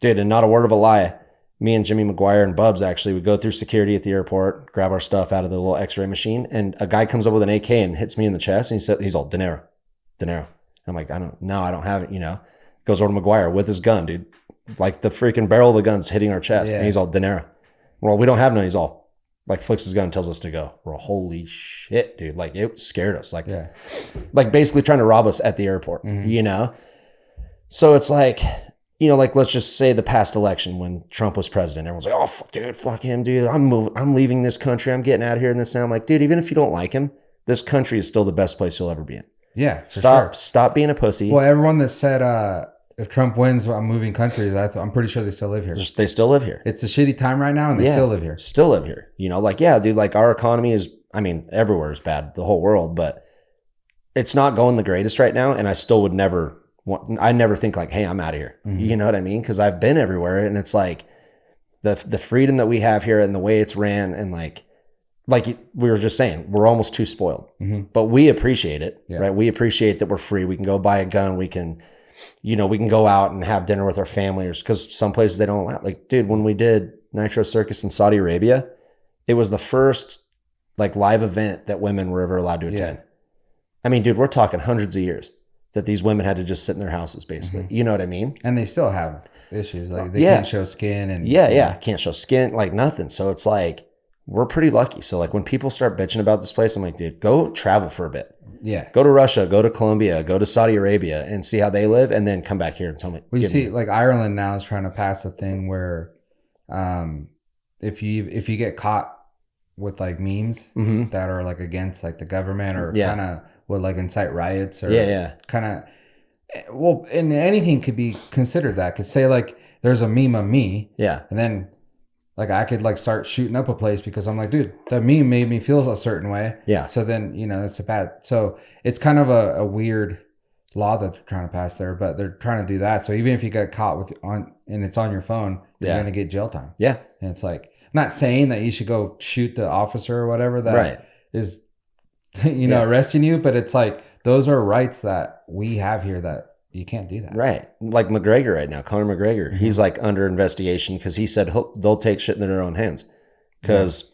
Dude, and not a word of a lie, me and Jimmy McGuire and Bubs actually would go through security at the airport, grab our stuff out of the little x-ray machine, and a guy comes up with an AK and hits me in the chest, and he's all, dinero. I'm like, I don't have it, Goes over to McGuire with his gun, dude. Like, the freaking barrel of the gun's hitting our chest, and he's all, dinero. Well, we don't have none. He's all, like, flicks his gun and tells us to go. We're all, holy shit, dude. Like, it scared us. Like, like basically trying to rob us at the airport, So it's like, like, let's just say the past election when Trump was president, everyone's like, oh, fuck him, dude. I'm leaving this country. I'm getting out of here. And this, and I'm like, dude, even if you don't like him, this country is still the best place you'll ever be in. Yeah. Stop being a pussy. Well, everyone that said, if Trump wins, I'm moving countries, I'm pretty sure they still live here. They still live here. It's a shitty time right now, and they still live here. Still live here. Like, yeah, dude, like, our economy is, everywhere is bad, the whole world, but it's not going the greatest right now. And I still would never think like, hey, I'm out of here. You know what I mean? Because I've been everywhere, and it's like the freedom that we have here and the way it's ran, and like we were just saying, we're almost too spoiled, but we appreciate it, right? We appreciate that we're free. We can go buy a gun. We can, we can go out and have dinner with our families, because some places they don't allow. Like, dude, when we did Nitro Circus in Saudi Arabia, it was the first like live event that women were ever allowed to attend. Dude, we're talking hundreds of years that these women had to just sit in their houses, basically. You know what I mean? And they still have issues. Like, they can't show skin. And can't show skin, like nothing. So it's like, we're pretty lucky. So like, when people start bitching about this place, I'm like, dude, go travel for a bit. Yeah. Go to Russia, go to Colombia, go to Saudi Arabia and see how they live, and then come back here and tell me. Well, you see, like, Ireland now is trying to pass a thing where if you get caught with like memes that are like against like the government, or kind of would like incite riots, or kind of, well, and anything could be considered that. Could say like, there's a meme of me, and then Like I could like start shooting up a place because I'm like, dude, that meme made me feel a certain way. Yeah. So then, it's so it's kind of a weird law that they're trying to pass there, but they're trying to do that. So even if you get caught and it's on your phone, you're going to get jail time. Yeah. And it's like, I'm not saying that you should go shoot the officer or whatever that is, arresting you, but it's like, those are rights that we have here that you can't do that. Right. Like McGregor right now, Conor McGregor. Mm-hmm. He's like under investigation because he said they'll take shit in their own hands. Because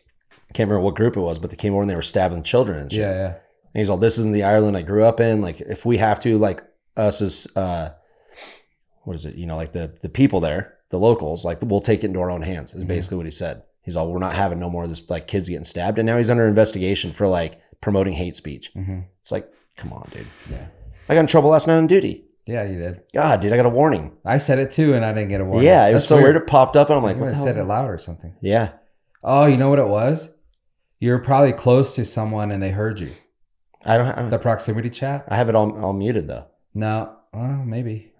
I can't remember what group it was, but they came over and they were stabbing children and shit. Yeah, yeah. And he's all, this isn't the Ireland I grew up in. Like if we have to, like us as, what is it? Like the people there, the locals, like we'll take it into our own hands is basically what he said. He's all, we're not having no more of this like kids getting stabbed. And now he's under investigation for like promoting hate speech. Mm-hmm. It's like, come on, dude. Yeah. I got in trouble last night on duty. Yeah, you did. God, dude, I got a warning. I said it too, and I didn't get a warning. Yeah, it was so weird. It popped up, and I'm like, what the hell? Said it loud or something. Yeah. Oh, you know what it was? You're probably close to someone, and they heard you. I don't. The proximity chat. I have it all muted though. No, maybe.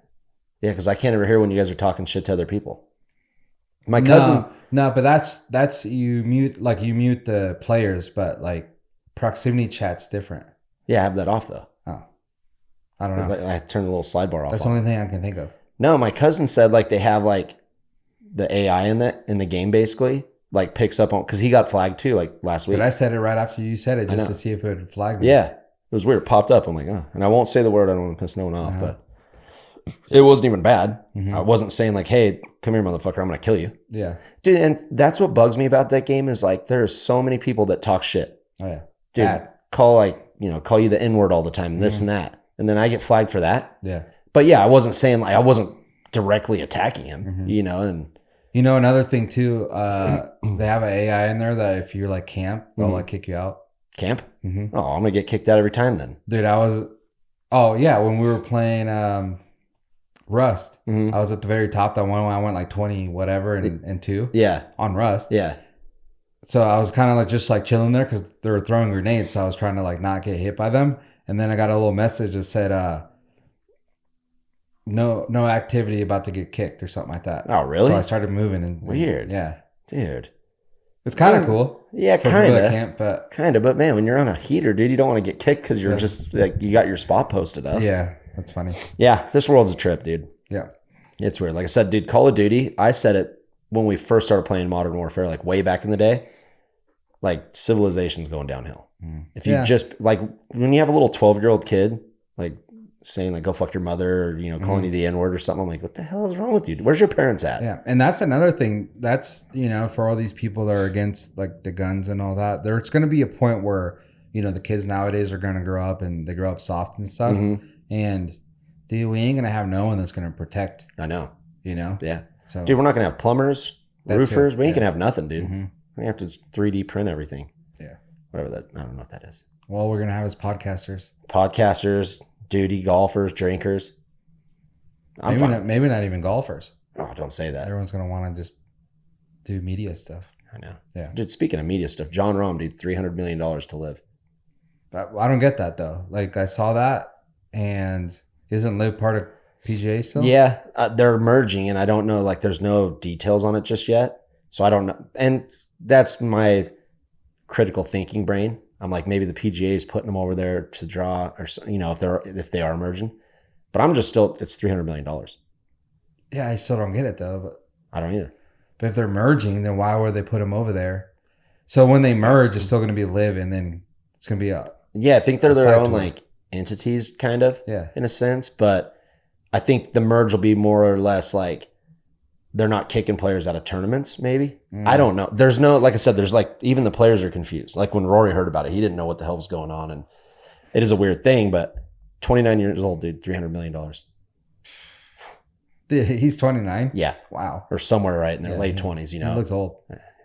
Yeah, because I can't ever hear when you guys are talking shit to other people. My cousin. No, but that's you mute the players, but like proximity chat's different. Yeah, I have that off though. I don't know. I turned the little slide bar off. That's the only thing I can think of. No, my cousin said like they have like the AI in the game basically like picks up on because he got flagged too like last week. But I said it right after you said it just to see if it would flag me. Yeah, it was weird. It popped up. I'm like, oh, and I won't say the word. I don't want to piss no one off, but it wasn't even bad. Mm-hmm. I wasn't saying like, hey, come here, motherfucker, I'm gonna kill you. Yeah, dude, and that's what bugs me about that game is like there's so many people that talk shit. Oh yeah, dude, call you the N-word all the time, this and that. And then I get flagged for that. Yeah. But yeah, I wasn't saying like I wasn't directly attacking him, and another thing too, they have an AI in there that if you're like camp, they'll like kick you out. Camp? Mm-hmm. Oh, I'm gonna get kicked out every time then. Dude, when we were playing Rust, I was at the very top. That one when I went like 20 whatever and 2. Yeah. On Rust. Yeah. So I was kind of like just like chilling there because they were throwing grenades. So I was trying to like not get hit by them. And then I got a little message that said, no activity about to get kicked or something like that. Oh, really? So I started moving and weird. Yeah. Dude. It's kind of cool. Yeah, kind of. But man, when you're on a heater, dude, you don't want to get kicked because you're just like, you got your spot posted up. Yeah, that's funny. Yeah, this world's a trip, dude. Yeah. It's weird. Like I said, dude, Call of Duty, I said it when we first started playing Modern Warfare, like way back in the day, like civilization's going downhill. If you just like when you have a little 12-year-old kid like saying like go fuck your mother or calling you the N-word or something, I'm like, what the hell is wrong with you? Where's your parents at? Yeah. And that's another thing that's for all these people that are against like the guns and all that, there's going to be a point where the kids nowadays are going to grow up and they grow up soft and stuff. And dude, we ain't going to have no one that's going to protect. I know. Yeah. So dude, we're not going to have plumbers, roofers. We ain't going to have nothing, dude. We have to 3D print everything. Yeah. Whatever that, I don't know what that is. Well, we're going to have as podcasters, duty golfers, drinkers. Maybe not even golfers. Oh, don't say that. Everyone's going to want to just do media stuff. I know. Yeah. Dude, speaking of media stuff, Jon Rham, dude, $300 million to live. I don't get that though. Like I saw that, and isn't Liv part of PGA still? Yeah, they're merging, and I don't know. Like, there's no details on it just yet, so I don't know. And that's my critical thinking brain. I'm like, maybe the PGA is putting them over there to draw, or if they are merging. But I'm just still, it's $300 million. Yeah, I still don't get it though. But I don't either. But if they're merging, then why would they put them over there? So when they merge, it's still going to be Liv, and then it's going to be I think they're their own like entities, kind of. Yeah. In a sense, but I think the merge will be more or less like they're not kicking players out of tournaments. Maybe I don't know. There's no, like I said, there's like even the players are confused. Like when Rory heard about it, he didn't know what the hell was going on, and it is a weird thing. But 29 years old, dude, $300 million. Dude, he's 29. Yeah. Wow. Or somewhere right in their late 20s. He looks old.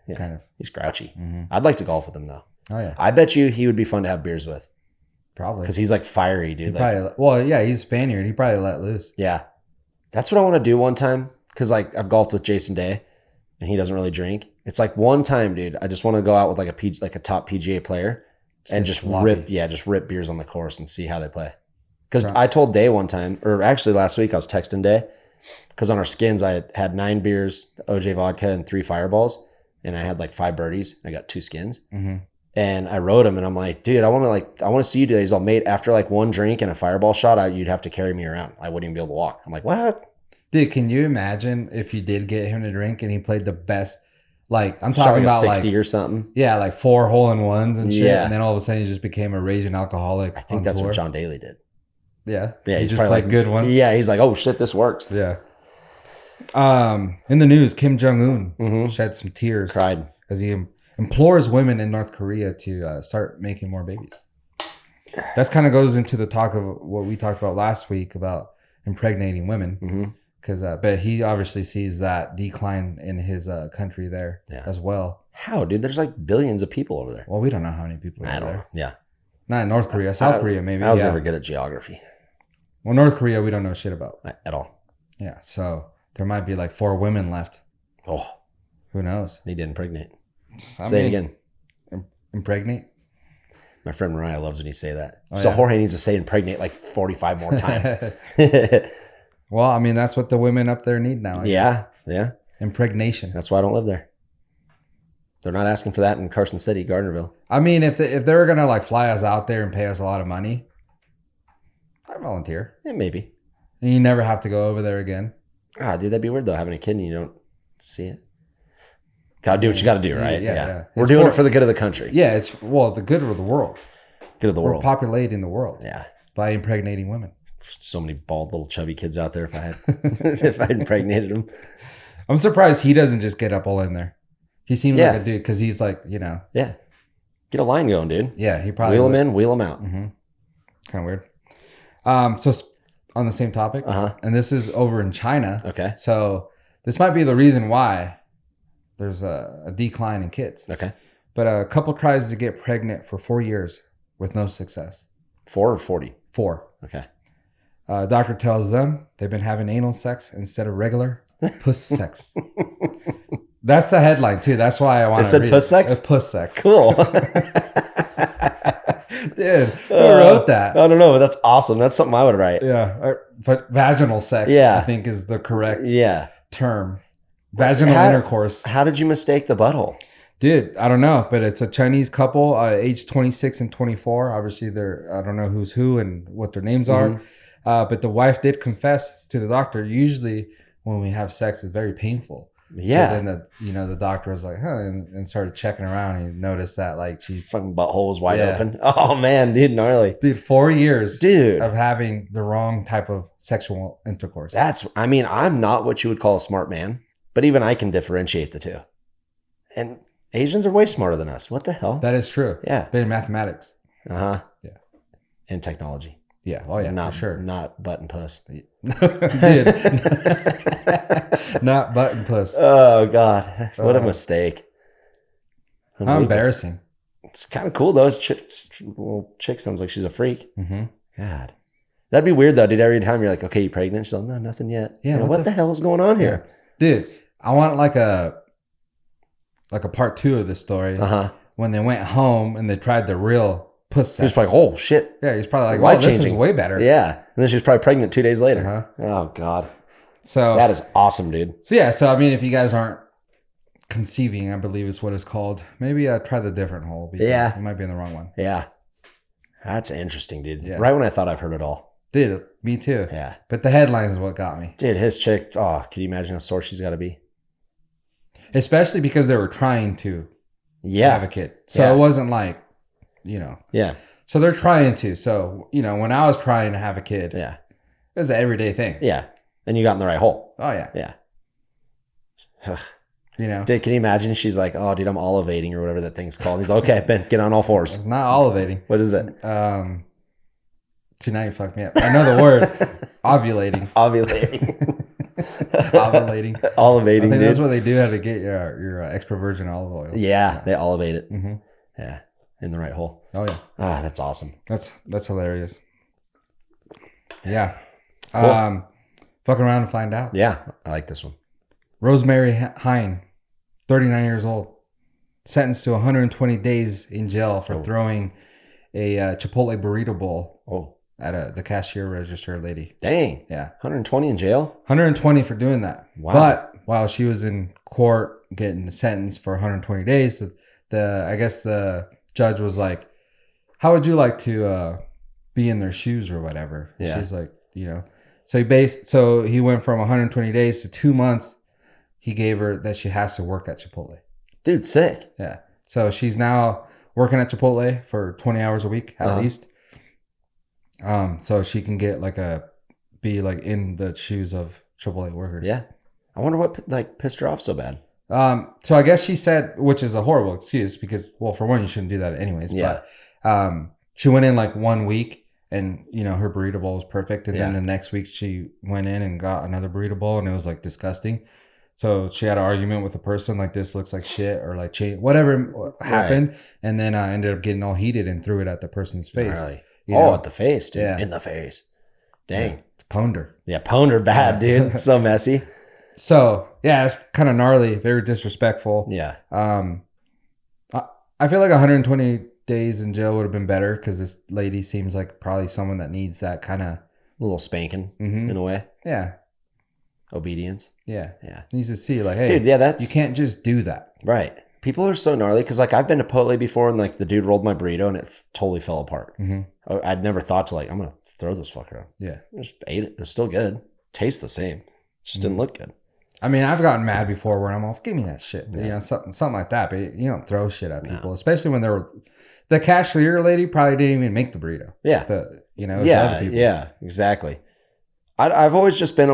Yeah. Kind of. He's grouchy. I'd like to golf with him though. Oh yeah. I bet you he would be fun to have beers with. Probably. Because he's like fiery, dude. He's Spaniard. He probably let loose. Yeah. That's what I want to do one time. Because like I've golfed with Jason Day and he doesn't really drink. It's like one time, dude, I just want to go out with like a top PGA player and just rip beers on the course and see how they play. Because I told Day one time, or actually last week I was texting Day, because on our skins I had 9 beers, OJ vodka, and 3 Fireballs. and I had like 5 birdies. I got 2 skins. Mm-hmm. And I wrote him and I'm like, dude, I want to see you today. He's all, mate, after like 1 drink and a fireball shot, you'd have to carry me around. I wouldn't even be able to walk. I'm like, what? Dude, can you imagine if you did get him to drink and he played the best? Like, I'm talking Shot like about 60 like, or something. Yeah, like 4 hole-in-ones and shit. Yeah. And then all of a sudden, he just became a raging alcoholic. I think that's what John Daly did. Yeah. Yeah, he he's just probably played like good ones. Yeah, he's like, oh shit, this works. Yeah. In the news, Kim Jung Un shed some tears. Cried. Because he implores women in North Korea to start making more babies. That kind of goes into the talk of what we talked about last week about impregnating women. Because, but he obviously sees that decline in his country there as well. How, dude? There's like billions of people over there. Well, we don't know how many people are there. Yeah. Not in North Korea. South Korea, maybe. I was never good at geography. Well, North Korea, we don't know shit about. At all. Yeah. So there might be like 4 women left. Oh. Who knows? Need to impregnate. Say it again. Impregnate? My friend Mariah loves when you say that. So Jorge needs to say impregnate like 45 more times. Well, I mean, that's what the women up there need now. Yeah. Impregnation. That's why I don't live there. They're not asking for that in Carson City, Gardnerville. I mean, if they were going to like fly us out there and pay us a lot of money, I'd volunteer. Yeah, maybe. And you never have to go over there again. Ah, dude, that'd be weird though, having a kid and you don't see it. Gotta do what you gotta do, right? Yeah. We're doing it for the good of the country. Yeah, it's, well, the good of the world. Good of the world. We're populating the world. Yeah. By impregnating women. So many bald little chubby kids out there if I had if I impregnated them. I'm surprised he doesn't just get up all in there. He seems like a dude because he's like, you know. Yeah. Get a line going, dude. Yeah, he probably wheel him in, wheel him out. Kind of weird. So on the same topic, and this is over in China. Okay. So this might be the reason why there's a decline in kids. Okay. But a couple tries to get pregnant for 4 years with no success. 4 or 40? 4. Okay. Doctor tells them they've been having anal sex instead of regular puss sex. That's the headline too. That's why I want to read it. It said puss sex? Puss sex. Cool. Dude, who wrote that? I don't know, but that's awesome. That's something I would write. Yeah. But vaginal sex, I think, is the correct term. Vaginal intercourse. How did you mistake the butthole? Dude, I don't know, but it's a Chinese couple, age 26 and 24. Obviously, I don't know who's who and what their names are. But the wife did confess to the doctor. Usually, when we have sex, it's very painful. Yeah. So then the doctor was like, and started checking around. And he noticed that like she's fucking butthole was wide open. Oh man, dude, gnarly. Dude, 4 years, dude, of having the wrong type of sexual intercourse. I'm not what you would call a smart man, but even I can differentiate the two. And Asians are way smarter than us. What the hell? That is true. Yeah. But in mathematics. Yeah. And technology. Yeah. Oh yeah. Not for sure. Not butt and puss. Dude. Not butt and puss. Oh God. What a mistake. How embarrassing. It's kind of cool though. Little chick sounds like she's a freak. Mm-hmm. God. That'd be weird though, dude. Every time you're like, okay, you pregnant? She's like, no, nothing yet. Yeah. What the hell is going on here? Dude, I want like a part 2 of this story. When they went home and they tried the real puss sex. He was probably, oh shit. Yeah, he's probably like, oh, this is way better. Yeah. And then she was probably pregnant 2 days later. Oh God. So that is awesome, dude. So yeah, I mean, if you guys aren't conceiving, I believe is what it's called, maybe try the different hole. Because you might be in the wrong one. Yeah. That's interesting, dude. Yeah. Right when I thought I've heard it all. Dude, me too. Yeah. But the headline is what got me. Dude, his chick, can you imagine how sore she's got to be? Especially because they were trying to have a kid. So it wasn't like, Yeah. So they're trying to. So, when I was trying to have a kid, it was an everyday thing. Yeah. And you got in the right hole. Oh, yeah. Yeah. Dude, can you imagine? She's like, oh, dude, I'm olivating or whatever that thing's called. He's like, okay, Ben, get on all fours. It's not olivating. What is it? See, now you fucked me up. I know the word. Ovulating. Ovulating. Ovulating. Olivating. I think that's what they do how to get your extra virgin olive oil. Yeah, they olivate it. Mm-hmm. Yeah, in the right hole. Oh yeah. That's awesome. That's hilarious. Yeah. Cool. Fuck around and find out. Yeah, I like this one. Rosemary Hangin, 39 years old, sentenced to 120 days in jail for throwing a Chipotle burrito bowl at the cashier register lady. Dang. Yeah. 120 in jail? 120 for doing that. Wow. But while she was in court getting sentenced for 120 days, I guess the judge was like, how would you like to be in their shoes or whatever? And she's like, so he went from 120 days to 2 months. He gave her that she has to work at Chipotle. Dude, sick. Yeah. So she's now working at Chipotle for 20 hours a week at least. So she can get be in the shoes of Chipotle workers. Yeah. I wonder what pissed her off so bad. So I guess she said, which is a horrible excuse because, well, for one, you shouldn't do that anyways. Yeah. But she went in 1 week and, her burrito bowl was perfect. And then the next week she went in and got another burrito bowl and it was disgusting. So she had an argument with the person this looks like shit or whatever happened. Right. And then I ended up getting all heated and threw it at the person's face. Really? At the face, dude. Yeah. In the face. Dang. Yeah. Pwned her. Yeah, pwned her bad, dude. So messy. So, yeah, it's kind of gnarly, very disrespectful. Yeah. I feel like 120 days in jail would have been better because this lady seems like probably someone that needs that kind of... A little spanking in a way. Yeah. Obedience. Yeah. Yeah. Needs to see hey, dude, you can't just do that. Right. People are so gnarly because I've been to Chipotle before and the dude rolled my burrito and it totally fell apart. Mm-hmm. I'd never thought to I'm going to throw this fucker out. Yeah. I just ate it. It was still good. Tastes the same. Just didn't look good. I mean, I've gotten mad before where I'm all, give me that shit. Yeah. Something like that. But you don't throw shit at people, especially when the cashier lady probably didn't even make the burrito. Yeah. Yeah, exactly. I've always just been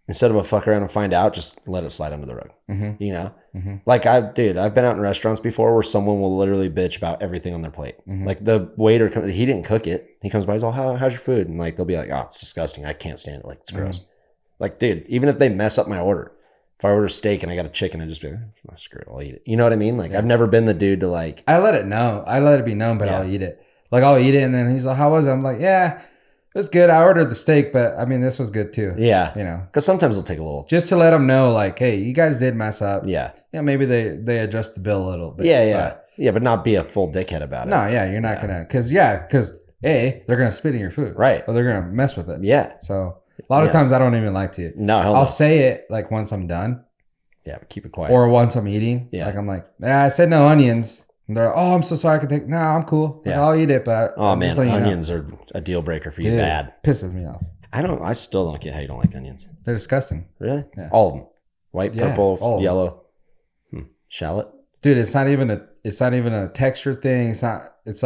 instead of a fuck around and find out, just let it slide under the rug. Mm-hmm. Mm-hmm. I've been out in restaurants before where someone will literally bitch about everything on their plate. Mm-hmm. The waiter, he didn't cook it. He comes by, he's all, how's your food? And they'll be like, oh, it's disgusting. I can't stand it. It's gross. Mm-hmm. Dude, even if they mess up my order, if I order steak and I got a chicken, I'd just be like, oh, screw it, I'll eat it. You know what I mean? I've never been the dude to I let it be known, but I'll eat it. I'll eat it and then he's like, how was it? I'm like, yeah, it was good. I ordered the steak, but I mean, this was good too. Yeah. Because sometimes it'll take a little. Just to let them know, hey, you guys did mess up. Yeah. Yeah, maybe they adjust the bill a little bit. Yeah. But not be a full dickhead about it. No, yeah, you're not going to. Because they're going to spit in your food. Right. Or they're going to mess with it. Yeah. So a lot of times I don't even like to. No, I'll say it once I'm done. Yeah, but keep it quiet. Or once I'm eating. Yeah. I'm I said no onions. And they're like, oh, I'm so sorry. I can take. No, I'm cool. I'll eat it, but onions are a deal breaker for you. Bad. Pisses me off. I still don't get how you don't like onions. They're disgusting. Really? Yeah. All of them. White, purple, yellow. Shallot. Dude, it's not even a texture thing. It's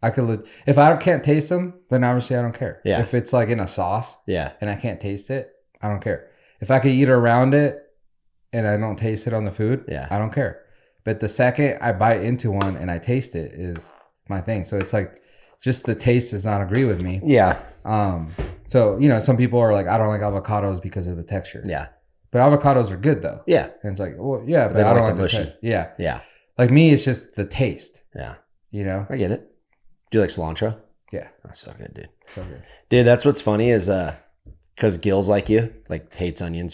I could if I can't taste them, then obviously I don't care. Yeah. If it's in a sauce, and I can't taste it, I don't care. If I could eat around it and I don't taste it on the food, I don't care. But the second I bite into one and I taste it is my thing. So it's just the taste does not agree with me. Yeah. So some people are I don't like avocados because of the texture. Yeah. But avocados are good though. Yeah. And it's but I don't like the mushy. Yeah. Yeah. Me, it's just the taste. Yeah. I get it. Do you like cilantro? Yeah. That's so good, dude. So good. Dude, that's what's funny is because Gil's like you, hates onions,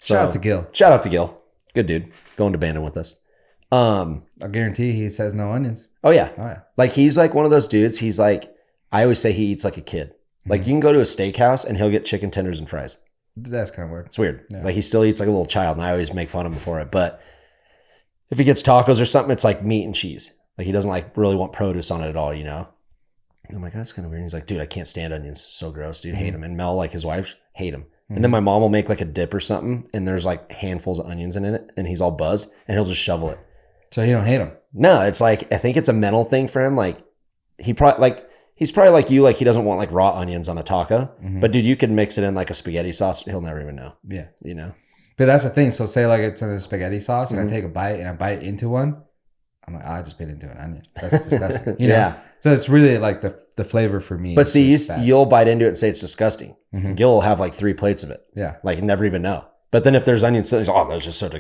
Shout out to Gil. Shout out to Gil. Good dude. Going to Bandon with us. I guarantee he says no onions. Oh yeah. He's one of those dudes. He's I always say he eats like a kid. You can go to a steakhouse and he'll get chicken tenders and fries. That's kind of weird. It's weird. Yeah. He still eats like a little child, and I always make fun of him for it. But if he gets tacos or something, it's meat and cheese. He doesn't really want produce on it at all, And I'm like, that's kind of weird. And he's like, dude, I can't stand onions. So gross, dude. Hate them. And Mel, his wife, hate them. And then my mom will make a dip or something, and there's handfuls of onions in it, and he's all buzzed, and he'll just shovel it. So you don't hate him? No, it's I think it's a mental thing for him. He probably he's probably like you, he doesn't want raw onions on a taco. Mm-hmm. But dude, you could mix it in a spaghetti sauce. He'll never even know. Yeah. But that's the thing. So say it's in a spaghetti sauce and I take a bite and I bite into one. I'm like, I just bit into an onion. That's disgusting. Yeah. So it's really the flavor for me. But see, you'll bite into it and say it's disgusting. Mm-hmm. Gil will have 3 plates of it. Yeah. Never even know. But then if there's onions, that's just so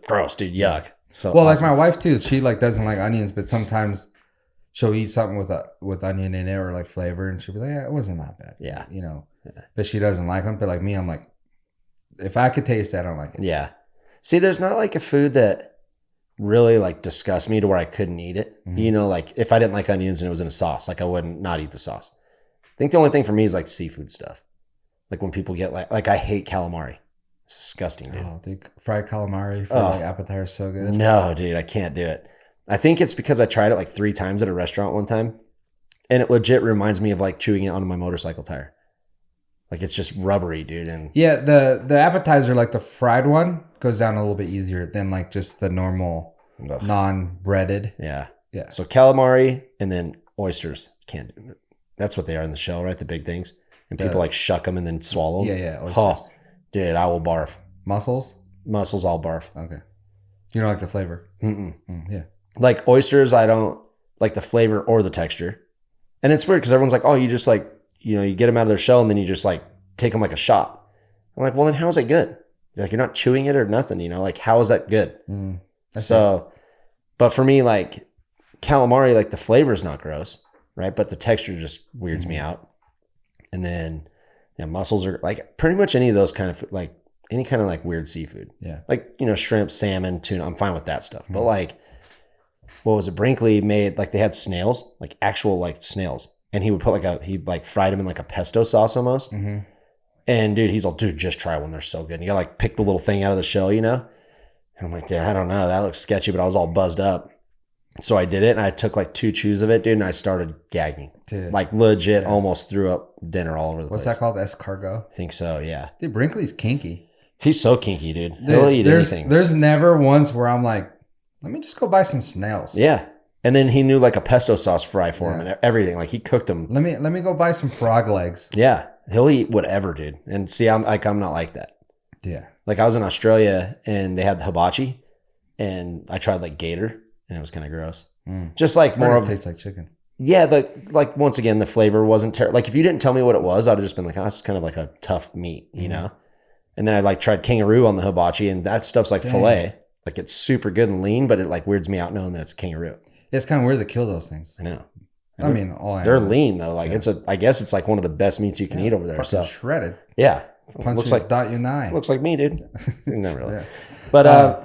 gross, dude. Yuck. So awesome. My wife too. She doesn't like onions, but sometimes she'll eat something with onion in it or flavor, and she'll be like, yeah, it wasn't that bad. Yeah. But she doesn't like them. But me, I'm like, if I could taste it, I don't like it. Yeah. See, there's not a food that really disgusts me to where I couldn't eat it. Mm-hmm. If I didn't like onions and it was in a sauce, I wouldn't not eat the sauce. I think the only thing for me is seafood stuff. When people get I hate calamari. It's disgusting, dude. Oh, dude, fried calamari for like appetizer is so good. No, dude, I can't do it. I think it's because I tried it like 3 times at a restaurant one time, and it legit reminds me of like chewing it onto my motorcycle tire. Like it's just rubbery, dude. And yeah, the appetizer, like the fried one, goes down a little bit easier than like just the normal non-breaded. Yeah. Yeah. So calamari and then oysters. Can't do it. That's what they are in the shell, right? The big things. And people like shuck them and then swallow them. Yeah, oysters. Oh, dude, I will barf. Mussels? Mussels, I'll barf. Okay. You don't like the flavor? Yeah. Like oysters, I don't like the flavor or the texture. And it's weird because everyone's like, oh, you just like, you know, you get them out of their shell and then you just like take them like a shot. I'm like, well, then how is it good? You're not chewing it or nothing, you know? Like, how is that good? So, but for me, like calamari, like the flavor is not gross, right? But the texture just weirds me out. And then mussels are like pretty much any of those kind of like any kind of like weird seafood. Yeah. Like, you know, shrimp, salmon, tuna. I'm fine with that stuff. But like, what was it? Brinkley made like they had snails, like actual like snails. And he would put he fried them in like a pesto sauce almost. And dude, he's like, dude, just try one. They're so good. And you gotta like pick the little thing out of the shell, you know? And I'm like, dude, I don't know. That looks sketchy, but I was all buzzed up. So I did it and I took like 2 chews of it, dude, and I started gagging. Dude. Like legit almost threw up dinner all over the place. What's that called? Escargot? I think so, yeah. Dude, Brinkley's kinky. He's so kinky, dude. He'll eat anything. There's never once where I'm like, let me just go buy some snails. Yeah. And then he knew like a pesto sauce fry for him and everything. Like he cooked them. Let me go buy some frog legs. Yeah. He'll eat whatever, dude. And see, I'm not like that. Yeah. Like I was in Australia and they had the hibachi and I tried like gator and it was kind of gross. Just like more of tastes like chicken. Yeah, like once again the flavor wasn't terrible. Like if you didn't tell me what it was, I'd have just been like, oh, it's kind of like a tough meat, you know. And then I like tried kangaroo on the hibachi, and that stuff's like filet. Like it's super good and lean, but it like weirds me out knowing that it's kangaroo. It's kind of weird to kill those things. I know. I mean, they're lean though. Like I guess it's like one of the best meats you can eat over there. So shredded. Yeah, looks like .U9. Looks like me, dude. Not really. But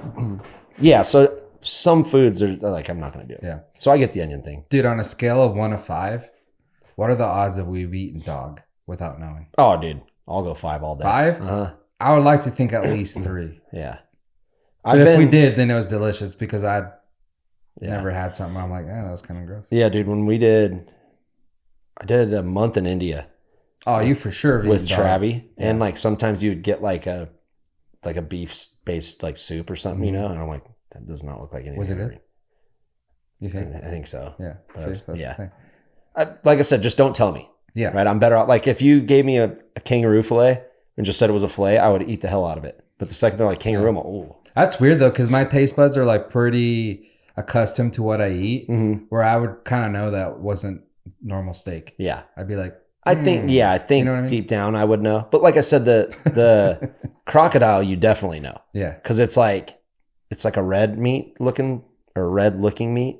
yeah. So some foods are like I'm not gonna do it. Yeah. So I get the onion thing, dude. On a scale of 1 to 5, what are the odds that we've eaten dog without knowing? Oh, dude, I'll go 5 all day. 5? I would like to think at least 3. Yeah. But if we did, then it was delicious because I'd never had something where I'm like, that was kind of gross. Yeah, dude. When I did a month in India. Oh, you for sure with Travi, and like sometimes you would get like a beef based like soup or something, you know, and I'm like, that does not look like anything. Was it good? You think? I think so. Yeah. Yeah. Like I said, just don't tell me. Yeah. Right. I'm better off. Like if you gave me a kangaroo fillet and just said it was a fillet, I would eat the hell out of it. But the second they're like kangaroo, I'm like, oh. That's weird though, because my taste buds are like pretty accustomed to what I eat, where I would kind of know that wasn't normal steak. Yeah. I'd be like, I think you know what I mean? Deep down I would know. But like I said, the crocodile, you definitely know. Yeah. Because it's like a red looking meat,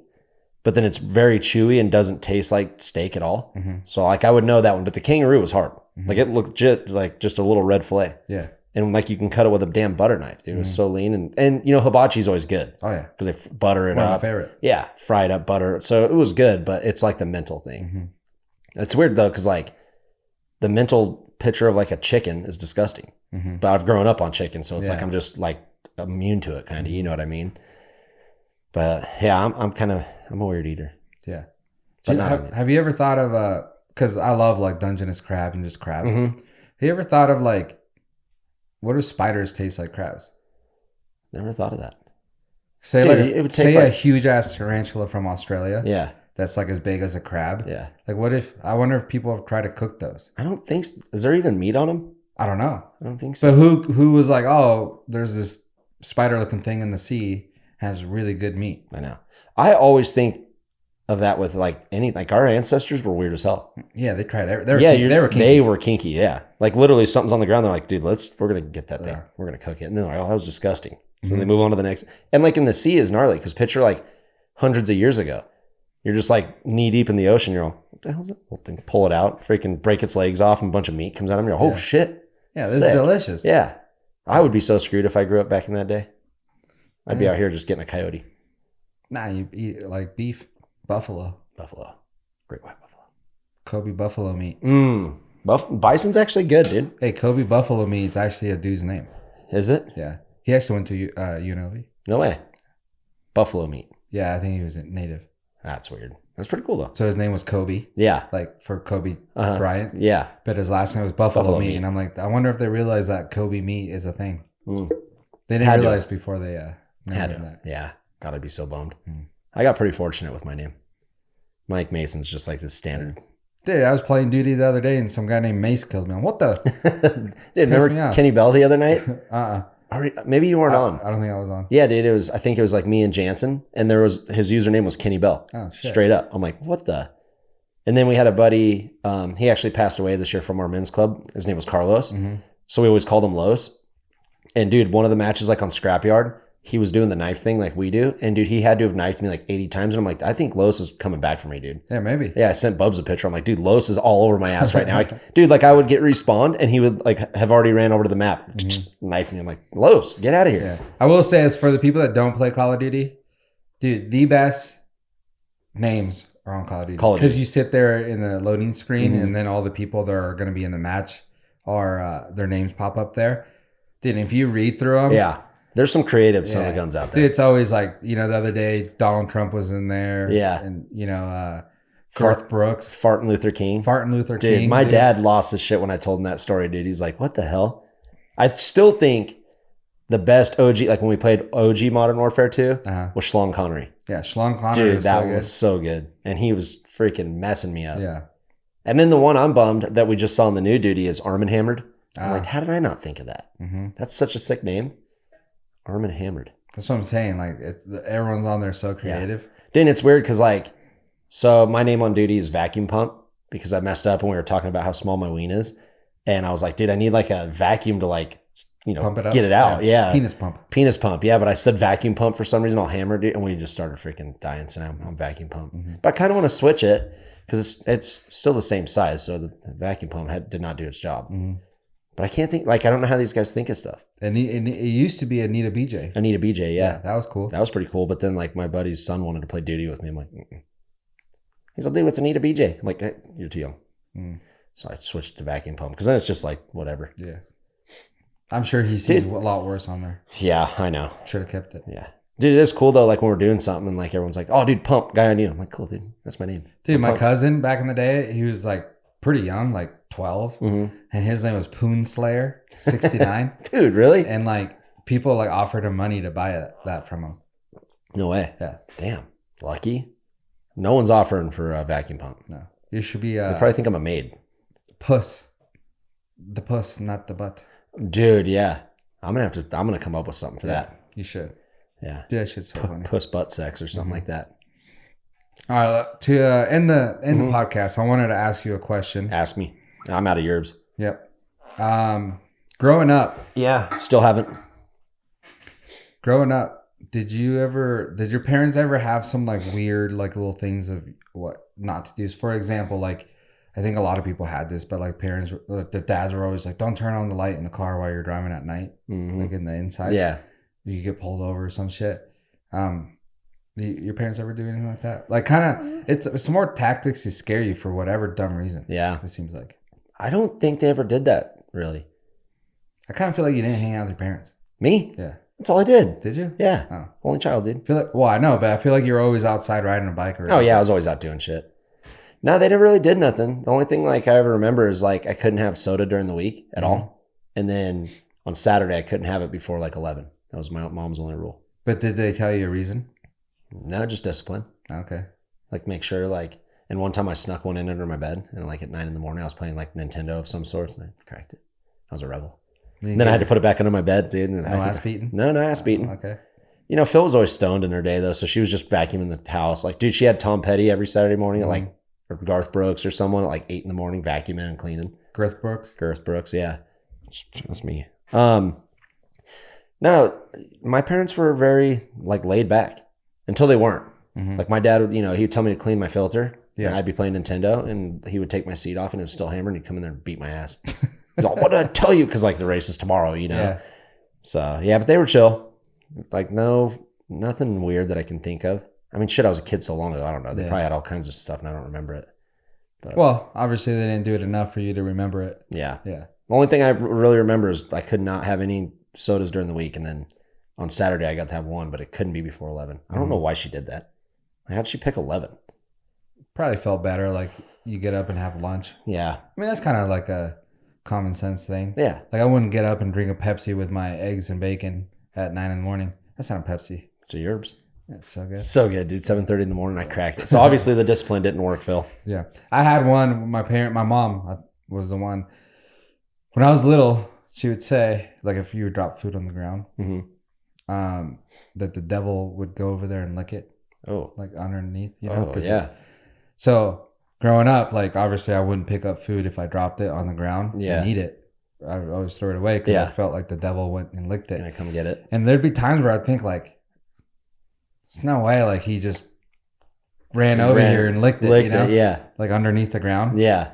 but then it's very chewy and doesn't taste like steak at all. So like I would know that one, but the kangaroo was hard. Like it looked like just a little red fillet. Yeah. And like you can cut it with a damn butter knife, dude. It was so lean. And you know, hibachi's always good. Oh yeah. Because they butter it up. My favorite. Yeah. Fried up butter. So it was good, but it's like the mental thing. It's weird though, because like the mental picture of like a chicken is disgusting. But I've grown up on chicken, so it's like I'm just like immune to it, kind of. You know what I mean? But yeah, I'm a weird eater. Yeah. Have you ever thought of because I love like Dungeness crab and just crab. Have you ever thought of like, what do spiders taste like crabs? Never thought of that. Say a huge ass tarantula from Australia. Yeah. That's like as big as a crab. Yeah. Like I wonder if people have tried to cook those. I don't think so. Is there even meat on them? I don't know. I don't think so. So who was like, oh, there's this spider looking thing in the sea, has really good meat. I know. I always think of that with like our ancestors were weird as hell. Yeah, they tried everything. They were kinky. Yeah. Like literally something's on the ground. They're like, dude, we're going to get that thing. We're going to cook it. And then they're like, oh, that was disgusting. So they move on to the next. And like in the sea is gnarly because picture like hundreds of years ago, you're just like knee deep in the ocean. You're all, what the hell is that whole thing? Pull it out, freaking break its legs off and a bunch of meat comes out of them. You're like, oh shit. Yeah, this is delicious. Yeah. I would be so screwed if I grew up back in that day. I'd be out here just getting a coyote. Nah, you eat like beef, buffalo. Great white buffalo. Kobe buffalo meat. Bison's actually good, dude. Hey, Kobe buffalo meat's actually a dude's name. Is it? Yeah. He actually went to UNLV. No way. Buffalo meat. Yeah, I think he was a native. That's weird. That's pretty cool though. So his name was Kobe. Yeah. Like for Kobe Bryant. Yeah. But his last name was Buffalo meat. And I'm like, I wonder if they realized that Kobe meat is a thing. Mm. They didn't realize before they had to. That. Yeah. Gotta be so bummed. I got pretty fortunate with my name. Mike Mason's just like the standard. Dude, I was playing duty the other day and some guy named Mace killed me. What the? Dude, remember Kenny Bell the other night? Maybe you weren't on. I don't think I was on. Yeah, dude. I think it was like me and Jansen, and his username was Kenny Bell. Oh shit! Straight up. I'm like, what the? And then we had a buddy. He actually passed away this year from our men's club. His name was Carlos. So we always called him Los. And dude, one of the matches like on Scrapyard, he was doing the knife thing like we do. And dude, he had to have knifed me like 80 times. And I'm like, I think Los is coming back for me, dude. Yeah, maybe. Yeah, I sent Bubs a picture. I'm like, dude, Los is all over my ass right now. Dude, like I would get respawned and he would like have already ran over to the map, knife me. I'm like, Los, get out of here. Yeah. I will say, as for the people that don't play Call of Duty, dude, the best names are on Call of Duty. Because you sit there in the loading screen and then all the people that are going to be in the match are their names pop up there. Dude, if you read through them. Yeah. There's some creative son of guns out there. Dude, it's always like, the other day, Donald Trump was in there. Yeah. And, Garth Brooks. Fartin' Luther King. Dude, my dad lost his shit when I told him that story, dude. He's like, what the hell? I still think the best OG, like when we played OG Modern Warfare 2, was Schlong Connery. Yeah, Schlong Connery. Dude, that was so good. And he was freaking messing me up. Yeah. And then the one I'm bummed that we just saw in the new duty is Arm and Hammered. I'm like, how did I not think of that? That's such a sick name. Arm and Hammered. That's what I'm saying. Like, everyone's on there so creative. Yeah. Dude, it's weird because, like, so my name on duty is Vacuum Pump because I messed up when we were talking about how small my ween is. And I was like, dude, I need like a vacuum to like, pump it up. Get it out. Yeah. Penis pump. Yeah. But I said Vacuum Pump for some reason. I'll hammer it. And we just started freaking dying. So now I'm Vacuum Pump. But I kind of want to switch it because it's still the same size. So the Vacuum Pump did not do its job. But I can't think, like, I don't know how these guys think of stuff. And it used to be Anita BJ. Anita BJ, yeah. That was cool. That was pretty cool. But then, like, my buddy's son wanted to play duty with me. I'm like, he's like, dude, what's Anita BJ? I'm like, hey, you're too young. So I switched to Vacuum Pump because then it's just like, whatever. Yeah. I'm sure he sees a lot worse on there. Yeah, I know. Should have kept it. Yeah. Dude, it is cool, though, like, when we're doing something and, like, everyone's like, oh, dude, Pump, guy on you. I'm like, cool, dude. That's my name. Dude, my cousin back in the day, he was, like, pretty young, like 12, and his name was Poon Slayer 69. Dude, really? And like people like offered him money to buy that from him. No way. Yeah. Damn. Lucky. No one's offering for a Vacuum Pump. No. You should be. They probably think I'm a maid. Puss. The puss, not the butt. Dude, yeah. I'm gonna come up with something for that. You should. Yeah. Dude, that shit's so funny. Puss butt sex or something like that. All right, to end the podcast, I wanted to ask you a question. Ask me. I'm out of yerbs. Yep. Growing up. Yeah. Still haven't. Growing up, did your parents ever have some like weird like little things of what not to do? For example, like I think a lot of people had this, but like parents, the dads were always like, don't turn on the light in the car while you're driving at night, like in the inside. Yeah. You get pulled over or some shit. Your parents ever do anything like that? Like, kind of, it's more tactics to scare you for whatever dumb reason. Yeah, it seems like. I don't think they ever did that. Really. I kind of feel like you didn't hang out with your parents. Me? Yeah. That's all I did. Did you? Yeah. Oh. Only child, dude. I know, but I feel like you were always outside riding a bike. Oh yeah, I was always out doing shit. No, they never really did nothing. The only thing like I ever remember is like I couldn't have soda during the week at all, and then on Saturday I couldn't have it before like 11. That was my mom's only rule. But did they tell you a reason? No, just discipline. Okay. Like make sure like, and one time I snuck one in under my bed and like at 9 a.m. I was playing like Nintendo of some sorts and I cracked it. I was a rebel. And then I had to put it back under my bed, dude. And no ass beating? No ass beating. Okay. Phil was always stoned in her day though, so she was just vacuuming the house. Like, dude, she had Tom Petty every Saturday morning at like, or Garth Brooks or someone at like 8 a.m, vacuuming and cleaning. Garth Brooks, yeah. That's me. No, my parents were very like laid back until they weren't. Like my dad would, he would tell me to clean my filter. Yeah. And I'd be playing Nintendo and he would take my seat off and it was still hammered and he'd come in there and beat my ass. He's like, what did I tell you? Because like the race is tomorrow, Yeah. So yeah, but they were chill. Like nothing weird that I can think of. I mean, shit, I was a kid so long ago. I don't know. They probably had all kinds of stuff and I don't remember it. But, well, obviously they didn't do it enough for you to remember it. Yeah. Yeah. The only thing I really remember is I could not have any sodas during the week, and then on Saturday I got to have one, but it couldn't be before 11. I don't know why she did that. How'd she pick 11? Probably felt better, like you get up and have lunch. Yeah. I mean, that's kind of like a common sense thing. Yeah. Like I wouldn't get up and drink a Pepsi with my eggs and bacon at 9 in the morning. That's not a Pepsi. It's a Yerbs. That's so good. So good, dude. 7:30 in the morning, I cracked it. So obviously the discipline didn't work, Phil. Yeah. I had one, my mom was the one. When I was little, she would say, like if you would drop food on the ground, that the devil would go over there and lick it. Oh. Like underneath, you know? Oh, yeah. So growing up, like obviously I wouldn't pick up food if I dropped it on the ground and eat it. I would always throw it away because I felt like the devil went and licked it. Can I come get it? And there'd be times where I'd think like, there's no way like he just ran over here and licked it, you know? Yeah. Like underneath the ground. Yeah.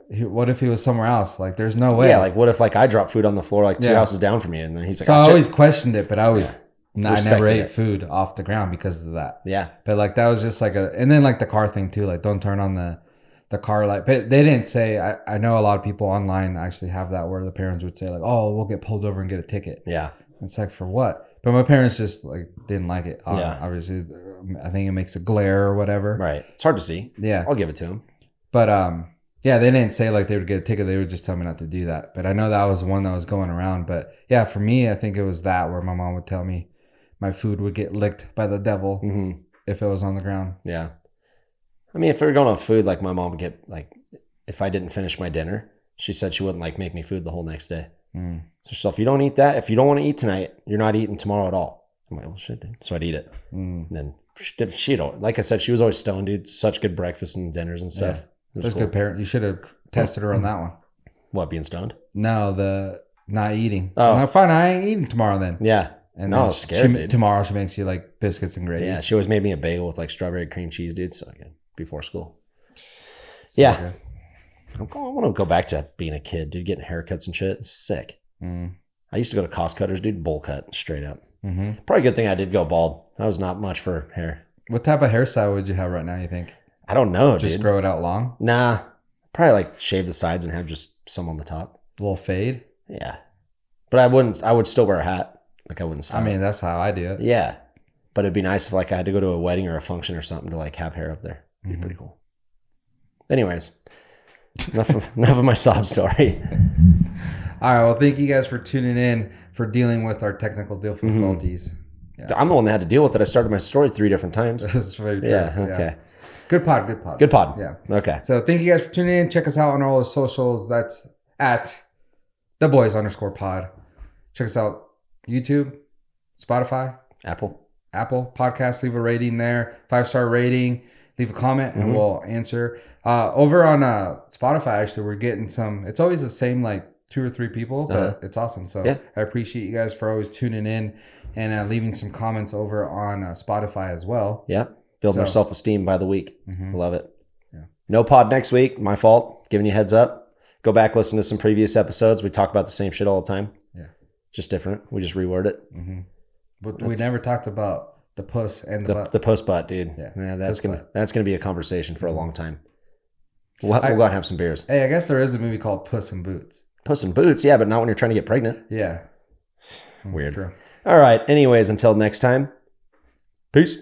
What if he was somewhere else? Like there's no way. Yeah, like what if like I dropped food on the floor like 2 houses down from you, and then he's like, so I always questioned it, but I always I never ate it. food off the ground because of that. Yeah. But like that was just like and then like the car thing too, like don't turn on the car light. But they didn't say, I know a lot of people online actually have that where the parents would say like, oh, we'll get pulled over and get a ticket. Yeah. It's like, for what? But my parents just like didn't like it. Yeah. Obviously, I think it makes a glare or whatever. Right. It's hard to see. Yeah. I'll give it to him. But yeah, they didn't say like they would get a ticket. They would just tell me not to do that. But I know that was one that was going around. But yeah, for me, I think it was that where my mom would tell me my food would get licked by the devil if it was on the ground. Yeah. I mean, if we were going on food, like my mom would get like, if I didn't finish my dinner, she said she wouldn't like make me food the whole next day. So if you don't eat that, if you don't want to eat tonight, you're not eating tomorrow at all. I'm like, well, shit, dude. So I'd eat it. And then she don't, like I said, she was always stoned, dude. Such good breakfast and dinners and stuff. Yeah. That's cool. Good parent. You should have tested her on that one. What, being stoned? No, the not eating. Oh, I'm like, fine. I ain't eating tomorrow then. Yeah. And no, I was scared, dude. Tomorrow she makes you like biscuits and gravy. Yeah, she always made me a bagel with like strawberry cream cheese, dude. So good before school. So yeah. good. I want to go back to being a kid, dude. Getting haircuts and shit. It's sick. I used to go to cost cutters, dude. Bowl cut straight up. Probably a good thing I did go bald. That was not much for hair. What type of hairstyle would you have right now, you think? I don't know, Just dude. grow it out long? Nah. Probably like shave the sides and have just some on the top. A little fade? Yeah. But I would still wear a hat. Like I wouldn't style. I mean, that's how I do it. Yeah. But it'd be nice if like I had to go to a wedding or a function or something to like have hair up there. It'd be pretty cool. Anyways, enough of my sob story. All right. Well, thank you guys for tuning in, for dealing with our technical difficulties. Yeah. I'm the one that had to deal with it. I started my story 3 different times. That's very true. Yeah. Okay. Yeah. Good pod. Good pod. Yeah. Okay. So thank you guys for tuning in. Check us out on all the socials. That's at @theboys_pod. Check us out YouTube, Spotify, Apple Podcast. Leave a rating there, 5-star rating. Leave a comment and we'll answer. Over on Spotify, actually, we're getting some. It's always the same like 2 or 3 people, but it's awesome. So I appreciate you guys for always tuning in and leaving some comments over on Spotify as well. Yeah. Building our self-esteem by the week. Love it. Yeah. No pod next week. My fault. Giving you a heads up. Go back, listen to some previous episodes. We talk about the same shit all the time. Yeah. Just different. We just reword it. But we never talked about the puss and the butt. The post butt, dude. Yeah. That's gonna be a conversation for a long time. We'll go out and have some beers. Hey, I guess there is a movie called Puss in Boots. Puss in Boots, yeah, but not when you're trying to get pregnant. Yeah. Weird. True. All right. Anyways, until next time. Peace.